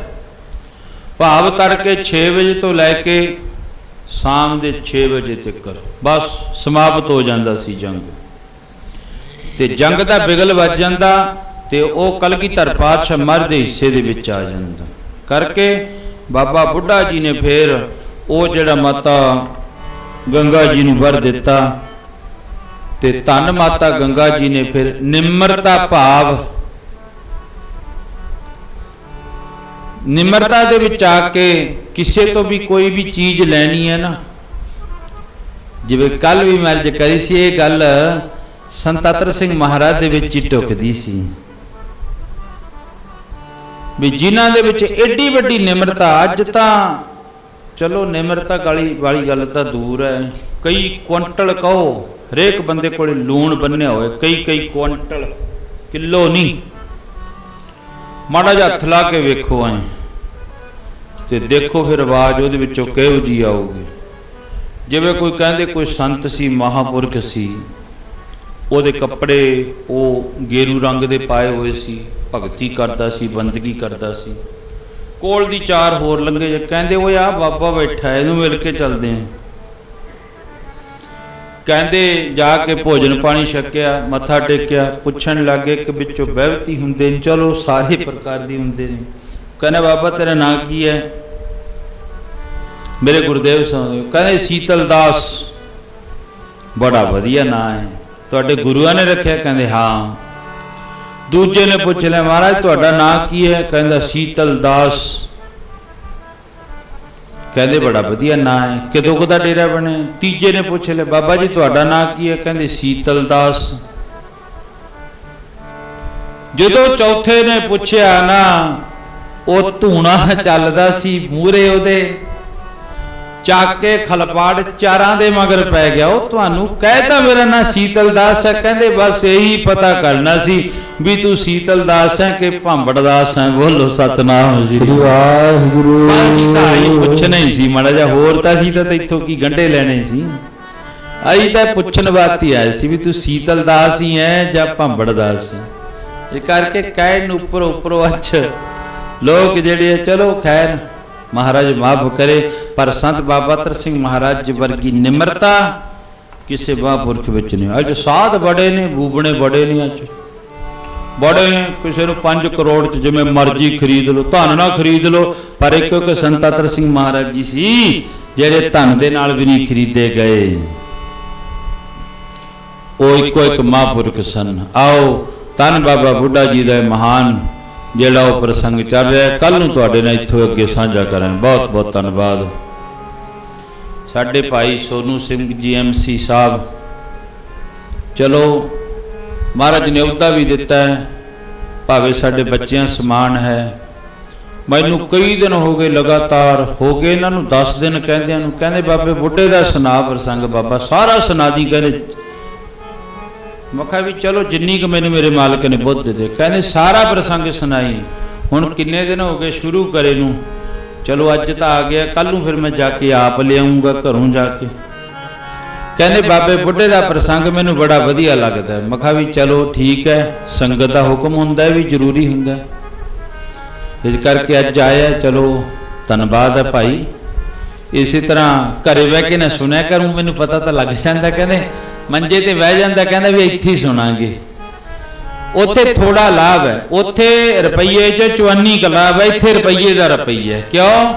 ਭਾਵ ਤੜਕੇ 6 ਵਜੇ ਤੋਂ ਲੈ ਕੇ ਸ਼ਾਮ ਦੇ 6 ਵਜੇ ਤੱਕ ਬਸ ਸਮਾਪਤ ਹੋ ਜਾਂਦਾ ਸੀ ਜੰਗ। ਤੇ ਜੰਗ ਦਾ ਬਿਗਲ ਵੱਜ ਜਾਂਦਾ ਤੇ ਉਹ ਕਲਗੀਧਰ ਪਾਤਸ਼ਾਹ ਮਹਾਰਾਜ ਦੇ ਹਿੱਸੇ ਦੇ ਵਿੱਚ ਆ ਜਾਂਦਾ ਕਰਕੇ ਬਾਬਾ ਬੁੱਢਾ ਜੀ ਨੇ ਫਿਰ ਉਹ ਜਿਹੜਾ ਮਾਤਾ ਗੰਗਾ ਜੀ ਨੂੰ ਵਰ ਦਿੱਤਾ ਤੇ ਧੰਨ ਮਾਤਾ ਗੰਗਾ ਜੀ ਨੇ ਫਿਰ ਨਿਮਰਤਾ ਭਾਵ ਨਿਮਰਤਾ ਦੇ ਵਿੱਚ ਆ ਕੇ ਕਿਸੇ ਤੋਂ ਵੀ ਕੋਈ ਵੀ ਚੀਜ਼ ਲੈਣੀ ਹੈ ਨਾ, ਜਿਵੇਂ ਕੱਲ ਵੀ ਮੈਂ ਅੱਜ ਕਰੀ ਸੀ ਇਹ ਗੱਲ ਸੰਤ ਅਤਰ ਸਿੰਘ ਮਹਾਰਾਜ ਦੇ ਵਿੱਚ ਹੀ ਟੁਕਦੀ ਸੀ ਵੀ ਜਿਨ੍ਹਾਂ ਦੇ ਵਿੱਚ ਏਡੀ ਵੱਡੀ ਨਿਮਰਤਾ। ਅੱਜ ਤਾਂ ਚਲੋ ਨਿਮਰਤਾ ਵਾਲੀ ਗੱਲ ਤਾਂ ਦੂਰ ਹੈ, ਕਈ ਕੁਇੰਟਲ ਕਹੋ ਹਰੇਕ ਬੰਦੇ ਕੋਲੇ ਲੂਣ ਬੰਨਿਆ ਹੋਇਆ, ਕਈ ਕੁਆਂਟਲ, ਕਿਲੋ ਨਹੀਂ। ਮਾੜਾ ਜਿਹਾ ਹੱਥ ਲਾ ਕੇ ਵੇਖੋ ਐ ਤੇ ਦੇਖੋ ਫਿਰ ਆਵਾਜ਼ ਉਹਦੇ ਵਿੱਚੋਂ ਕਿਹੋ ਜਿਹੀ ਆਊਗੀ। ਜਿਵੇਂ ਕੋਈ ਕਹਿੰਦੇ ਕੋਈ ਸੰਤ ਸੀ, ਮਹਾਂਪੁਰਖ ਸੀ, ਉਹਦੇ ਕੱਪੜੇ ਉਹ ਗੇਰੂ ਰੰਗ ਦੇ ਪਾਏ ਹੋਏ ਸੀ, ਭਗਤੀ ਕਰਦਾ ਸੀ, ਬੰਦਗੀ ਕਰਦਾ ਸੀ। ਕੋਲ ਦੀ ਚਾਰ ਹੋਰ ਲੰਘੇ, ਕਹਿੰਦੇ ਓਏ ਆ ਬਾਬਾ ਬੈਠਾ, ਇਹਨੂੰ ਮਿਲ ਕੇ ਚੱਲਦੇ ਆਂ। ਕਹਿੰਦੇ ਜਾ ਕੇ ਭੋਜਨ ਪਾਣੀ ਛਕਿਆ, ਮੱਥਾ ਟੇਕਿਆ, ਪੁੱਛਣ ਲੱਗੇ ਕਿ ਵਿੱਚੋਂ ਬਹਿਵਤੀ ਹੁੰਦੇ ਨੇ, ਚਲੋ ਸਾਰੇ ਪ੍ਰਕਾਰ ਦੀ ਹੁੰਦੇ ਨੇ। ਕਹਿੰਦੇ ਬਾਬਾ ਤੇਰਾ ਨਾਂ ਕੀ ਹੈ? ਮੇਰੇ ਗੁਰਦੇਵ ਸਾਹਿਬ। ਕਹਿੰਦੇ ਸੀਤਲ ਦਾਸ। ਬੜਾ ਵਧੀਆ ਨਾਂ ਹੈ, ਤੁਹਾਡੇ ਗੁਰੂਆਂ ਨੇ ਰੱਖਿਆ? ਕਹਿੰਦੇ ਹਾਂ। ਦੂਜੇ ਨੇ ਪੁੱਛ ਲਿਆ ਮਹਾਰਾਜ ਤੁਹਾਡਾ ਨਾਂ ਕੀ ਹੈ? ਕਹਿੰਦਾ ਸੀਤਲ ਦਾਸ। ਕਹਿੰਦੇ ਬੜਾ ਵਧੀਆ ਨਾਂ ਹੈ, ਕਿਦੋਂ ਕਦਾ ਡੇਰਾ ਬਣਿਆ? ਤੀਜੇ ਨੇ ਪੁੱਛ ਲਿਆ ਬਾਬਾ ਜੀ ਤੁਹਾਡਾ ਨਾਂ ਕੀ ਹੈ? ਕਹਿੰਦੇ ਸੀਤਲ ਦਾਸ। ਜਦੋਂ ਚੌਥੇ ਨੇ ਪੁੱਛਿਆ ਨਾ, ਉਹ ਧੂਣਾ ਚੱਲਦਾ ਸੀ ਮੂਹਰੇ, ਉਹਦੇ ਚੱਕ ਕੇ ਖਲਪਾੜ ਚਾਰਾਂ ਦੇ ਮਗਰ ਪੈ ਗਿਆ। ਉਹ ਤੁਹਾਨੂੰ ਕਹਿਤਾ ਮੇਰਾ ਨਾਂ ਸੀਤਲ ਦਾਸ ਹੈ। ਕਹਿੰਦੇ ਬਸ ਇਹੀ ਪਤਾ ਕਰਨਾ ਸੀ ਵੀ ਤੂੰ ਸੀਤਲ ਦਾਸ ਹੈ ਕਿ ਭਾਂਬੜ ਦਾਸ ਹੈ। ਬੋਲੋ ਸਤਨਾਮ ਸ੍ਰੀ ਵਾਹਿਗੁਰੂ। ਅਸੀਂ ਤਾਂ ਆਈ ਪੁੱਛਣਾ ਹੀ ਸੀ ਮਾੜਾ ਜਿਹਾ, ਹੋਰ ਤਾਂ ਅਸੀਂ ਤਾਂ ਇੱਥੋਂ ਕੀ ਗੰਢੇ ਲੈਣੇ ਸੀ। ਅਸੀਂ ਤਾਂ ਪੁੱਛਣ ਵਾਸਤੇ ਆਏ ਸੀ ਵੀ ਤੂੰ ਸੀਤਲ ਦਾਸ ਹੀ ਹੈ ਜਾਂ ਭਾਂਬੜ ਦਾਸ ਹੈ। ਇਹ ਕਰਕੇ ਕਹਿਣ ਨੂੰ ਉੱਪਰੋਂ ਅੱਛਾ ਲੋਕ ਜਿਹੜੇ ਚਲੋ ਖੈਰ ਮਹਾਰਾਜ ਮਾਫ ਕਰੇ, ਪਰ ਸੰਤ ਬਾਬਾ ਤਰ ਸਿੰਘ ਮਹਾਰਾਜ ਵਰਗੀ ਨਿਮਰਤਾ ਕਿਸੇ ਮਹਾਂਪੁਰਖ ਵਿੱਚ ਨਹੀਂ। ਅੱਜ ਸਾਧ ਬੜੇ ਨੇ, ਬੂਬਣੇ ਬੜੇ ਨੇ, ਅੱਜ ਬੜੇ ਨੇ। ਕਿਸੇ ਨੂੰ 5 ਕਰੋੜ ਚ ਜਿਵੇਂ ਮਰਜ਼ੀ ਖਰੀਦ ਲਓ, ਧਨ ਨਾ ਖਰੀਦ ਲਓ, ਪਰ ਇੱਕ ਸੰਤ ਤਰ ਸਿੰਘ ਮਹਾਰਾਜ ਜੀ ਸੀ ਜਿਹੜੇ ਧਨ ਦੇ ਨਾਲ ਵੀ ਨਹੀਂ ਖਰੀਦੇ ਗਏ। ਉਹ ਇੱਕੋ ਇੱਕ ਮਹਾਂਪੁਰਖ ਸਨ। ਆਓ ਧੰਨ ਬਾਬਾ ਬੁੱਢਾ ਜੀ ਦਾ ਮਹਾਨ ਜਿਹੜਾ ਉਹ ਪ੍ਰਸੰਗ ਚੱਲ ਰਿਹਾ, ਕੱਲ ਨੂੰ ਤੁਹਾਡੇ ਨਾਲ ਇੱਥੋਂ ਅੱਗੇ ਸਾਂਝਾ ਕਰਨ। ਬਹੁਤ ਬਹੁਤ ਧੰਨਵਾਦ। ਸਾਡੇ ਭਾਈ ਸੋਨੂ ਸਿੰਘ ਜੀ MC ਸਾਹਿਬ, ਚਲੋ ਮਹਾਰਾਜ ਨੇ ਅਹੁਦਾ ਵੀ ਦਿੱਤਾ ਹੈ, ਭਾਵੇਂ ਸਾਡੇ ਬੱਚਿਆਂ ਸਮਾਨ ਹੈ। ਮੈਨੂੰ ਕਈ ਦਿਨ ਹੋ ਗਏ, ਲਗਾਤਾਰ ਹੋ ਗਏ ਇਹਨਾਂ ਨੂੰ 10 ਦਿਨ ਕਹਿੰਦਿਆਂ ਨੂੰ। ਕਹਿੰਦੇ ਬਾਬੇ ਬੁੱਢੇ ਦਾ ਸੁਣਾ ਪ੍ਰਸੰਗ, ਬਾਬਾ ਸਾਰਾ ਸੁਣਾ ਦੀ। ਕਹਿੰਦੇ ਮੈਂ ਕਿਹਾ ਵੀ ਚਲੋ ਜਿੰਨੀ ਕੁ ਮੈਨੂੰ ਮੇਰੇ ਮਾਲਕ ਨੇ ਬੁੱਧ ਦੇ। ਕਹਿੰਦੇ ਸਾਰਾ ਪ੍ਰਸੰਗ ਸੁਣਾਈ। ਹੁਣ ਕਿੰਨੇ ਦਿਨ ਹੋ ਗਏ ਸ਼ੁਰੂ ਕਰੇ ਨੂੰ, ਚਲੋ ਅੱਜ ਤਾਂ ਆ ਗਿਆ, ਕੱਲ ਨੂੰ ਫਿਰ ਮੈਂ ਜਾ ਕੇ ਆਪ ਲਿਆਉਂਗਾ ਘਰੋਂ ਜਾ ਕੇ। ਕਹਿੰਦੇ ਬਾਬੇ ਬੁੱਢੇ ਦਾ ਪ੍ਰਸੰਗ ਮੈਨੂੰ ਬੜਾ ਵਧੀਆ ਲੱਗਦਾ। ਮੈਂ ਕਿਹਾ ਵੀ ਚਲੋ ਠੀਕ ਹੈ, ਸੰਗਤ ਦਾ ਹੁਕਮ ਹੁੰਦਾ ਵੀ ਜ਼ਰੂਰੀ ਹੁੰਦਾ, ਇਸ ਕਰਕੇ ਅੱਜ ਆਇਆ। ਚਲੋ ਧੰਨਵਾਦ ਹੈ ਭਾਈ। ਇਸੇ ਤਰ੍ਹਾਂ ਘਰੇ ਬਹਿ ਕੇ ਨਾ ਸੁਣਿਆ ਕਰੂੰ, ਮੈਨੂੰ ਪਤਾ ਤਾਂ ਲੱਗ ਜਾਂਦਾ। ਕਹਿੰਦੇ ਮੰਜੇ ਤੇ ਬਹਿ ਜਾਂਦਾ, ਕਹਿੰਦਾ ਵੀ ਇੱਥੇ ਹੀ ਸੁਣਾਂਗੇ। ਉੱਥੇ ਥੋੜਾ ਲਾਭ ਹੈ, ਉੱਥੇ ਰੁਪਈਏ 'ਚ 54 ਕ ਲਾਭ ਹੈ, ਇੱਥੇ ਰੁਪਈਏ ਦਾ ਰੁਪਈਆ। ਕਿਉਂ?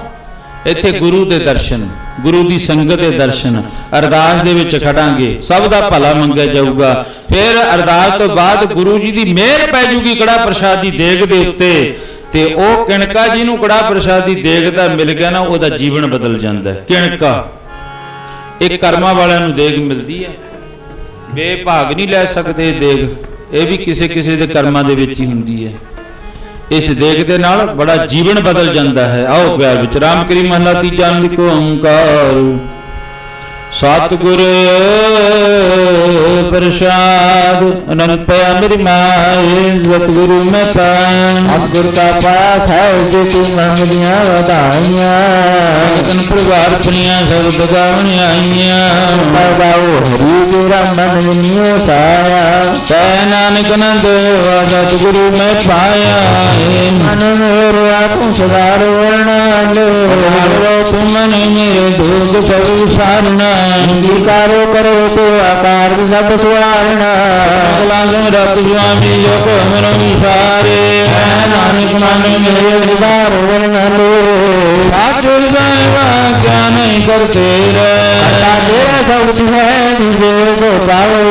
ਇੱਥੇ ਗੁਰੂ ਦੇ ਦਰਸ਼ਨ, ਗੁਰੂ ਦੀ ਸੰਗਤ ਦੇ ਦਰਸ਼ਨ। ਅਰਦਾਸ ਦੇ ਵਿੱਚ ਖੜਾਂਗੇ, ਸਭ ਦਾ ਭਲਾ ਮੰਗਿਆ ਜਾਊਗਾ। ਫਿਰ ਅਰਦਾਸ ਤੋਂ ਬਾਅਦ ਗੁਰੂ ਜੀ ਦੀ ਮਿਹਰ ਪੈ ਜੂਗੀ ਕੜਾ ਪ੍ਰਸ਼ਾਦ ਦੀ ਦੇਗ ਦੇ ਉੱਤੇ, ਤੇ ਉਹ ਕਿਣਕਾ ਜਿਹਨੂੰ ਕੜਾ ਪ੍ਰਸ਼ਾਦ ਦੀ ਦੇਗ ਦਾ ਮਿਲ ਗਿਆ ਨਾ, ਉਹਦਾ ਜੀਵਨ ਬਦਲ ਜਾਂਦਾ। ਕਿਣਕਾ ਇਹ ਕਰਮਾਂ ਵਾਲਿਆਂ ਨੂੰ ਦੇਗ ਮਿਲਦੀ ਹੈ, ਬੇਭਾਗ ਨਹੀਂ ਲੈ ਸਕਦੇ ਦੇਗ। ਇਹ ਵੀ ਕਿਸੇ ਕਿਸੇ ਦੇ ਕਰਮਾਂ ਦੇ ਵਿੱਚ ਹੀ ਹੁੰਦੀ ਹੈ। ਇਸ ਦੇਗ ਦੇ ਨਾਲ ਬੜਾ ਜੀਵਨ ਬਦਲ ਜਾਂਦਾ ਹੈ। ਆਓ ਪਿਆਰ ਵਿੱਚ ਰਾਮਕਲੀ ਮਹਲਾ ਤੀਜਾ ਲਿਖੋ ਓੰਕਾਰ। ਸਤਿਗੁਰ ਪ੍ਰਸਾਦ ਅਨੰਤ ਪਿਆ ਮੇਰੀ ਮਾਏ, ਸਤਿਗੁਰੂ ਮੈਂ ਪਾਇਆ। ਸਤਿਗੁਰ ਦਾ ਪਾਸ ਹੈ ਜੇ ਤੂੰ ਮੰਗਦੀਆਂ ਵਧਾਈਆਂ। ਤਨ ਪ੍ਰਭਾਰ ਪਣੀਆਂ ਸ਼ਬਦ ਗਾਵਣ ਆਈਆਂ। ਬਾਉ ਹਰੀ ਤੇਰਾ ਮਨ ਨਿਉ ਸਾਇਆ। ਤੈ ਨਾਨਕ ਨੰਦ ਸਤਿਗੁਰੂ ਮੈਂ ਪਾਇਆ। ਮਨ ਮੇਰਾ ਤੂੰ ਸਦਾ ਰੋਣ ਰੋ ਤੁਮ ਨੇ ਮੇਰੇ ਦੁਖ ਸਭ ਸਾਰਨਾ। ਅੰਗੀਕਾਰੋ ਕਰੋ ਤੇ ਆਕਾਰ ਸਭ ਸੁਆਰਣਾ। ਲਾਜ਼ਮ ਰੱਬ ਸੁਆਮੀ ਜੋ ਕੋ ਮਨ ਵਿਸਾਰੇ। ਨਾਨਕ ਮਨ ਮੇਰੇ ਵਿਦਾਰ ਵਰਨਨ ਸਾਚੁਰ ਜਾਵਾ ਕਿਆ ਨਹੀਂ ਕਰਤੇ ਰੇ। ਕਰਤਾ ਤੇਰਾ ਸਭ ਕੁਛ ਹੈ ਨਿਜੇ ਕੋ ਪਾਵੇ।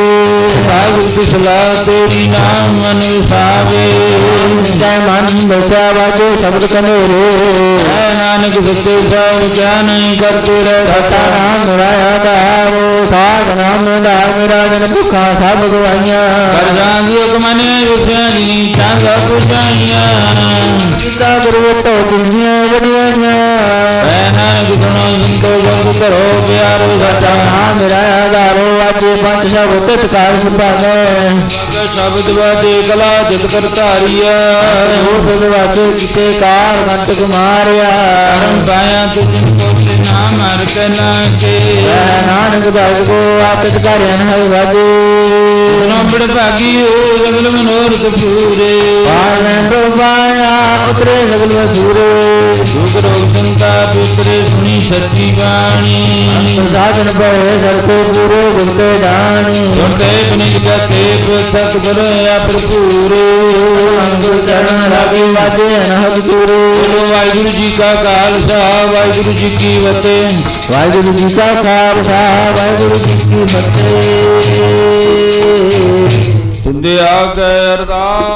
ਸਾਗੁਰ ਪਿਛਲਾ ਤੇਰੀ ਨਾਮ ਮਨ ਵਿਸਾਵੇ। ਜੈ ਮਨ ਬਸਿਆ ਵਾਜੇ ਸ਼ਬਦ ਕਨੇਰੇ। ਨਾਨਕ ਸੱਚੇ ਸਭ ਕਿਆ ਨਹੀਂ ਕਰਤੇ ਰੇ। ਕਰਤਾ ਨਾਮ ਨਿਰਾਇਆ ਗਾਵੋ। ਸਾਧ ਨਾਮ ਧਾਰ ਮੇਰਾ ਜਨ ਭੁੱਖਾ ਸਭ ਗਵਾਈਆਂ। ਕਰ ਜਾਂਦੀ ਹੁਕਮਨੇ ਰੁਸਿਆ ਜੀ ਚੰਗ ਪੁਜਾਈਆਂ। ਕੀਤਾ ਗੁਰੂ ਤੋ ਦੁਨੀਆਂ ਵਡਿਆਈਆਂ। ਨਾਨਕ ਗੁਣਾ ਸੰਤੋ ਜਗ ਕਰੋ ਪਿਆਰੋ ਸਾਚਾ ਨਾਮ ਮੇਰਾ ਆਧਾਰੋ ਵਾਜੇ ਪੰਜ ਸ਼ਬਦ ਤਤਕਾਰ ਸੁਭਾਗੈ ਸ਼ਬਦ ਵਾਜੇ ਕਲਾ ਜਿਤ ਕਰ ਧਾਰੀਆ ਉਹ ਵਾਜੇ ਕੀਤੇ ਕਾਰ ਕੰਟਕ ਮਾਰਿਆ ਕਰਮ ਪਾਇਆ ਤੁਜਨ ਕੋ ਤੇ ਨਾਮ ਹਰ ਕੇ ਨਾਕੇ ਨਾਨਕ ਦਾਸ ਕੋ ਆਤਿਤ ਕਰਿਆ ਹੈ ਵਾਜੇ ਨੰਬੜ ਭਾਗੀ ਹੋ ਸਗਲ ਮਨੋਰਥ ਪੂਰੇ ਪਾਰ ਮੈਂ ਪਾਇਆ ਉਤਰੇ ਸਗਲ ਵਸੂਰੇ ਦੁਖ ਰੋਗ ਸੰਤਾਪ ਉਤਰੇ ਸੁਣੀ ਸੱਚੀ ਬਾਣੀ ਸਾਧਨ ਪਏ ਸਰਕੋ ਪੂਰੇ ਗੁਰਤੇ ਦਾਣੀ ਗੁਰਤੇ ਬਨਿਜ ਕਾ ਤੇਪ ਸਤ ਗੁਰ ਭਰਪੂਰ ਗੁਰ ਚਰਨ ਲਾਗੇ ਵਾਜੇ ਅਨਹਦ ਪੂਰੇ ਬੋਲੋ ਵਾਹਿਗੁਰੂ ਜੀ ਕਾ ਖਾਲਸਾ ਵਾਹਿਗੁਰੂ ਜੀ ਕੀ ਫਤਿਹ ਵਾਹਿਗੁਰੂ ਜੀ ਕਾ ਖਾਲਸਾ ਵਾਹਿਗੁਰੂ ਜੀ ਕੀ ਫਤਿਹ ਤੁੰਦੇ ਆ ਕੇ ਅਰਦਾਸ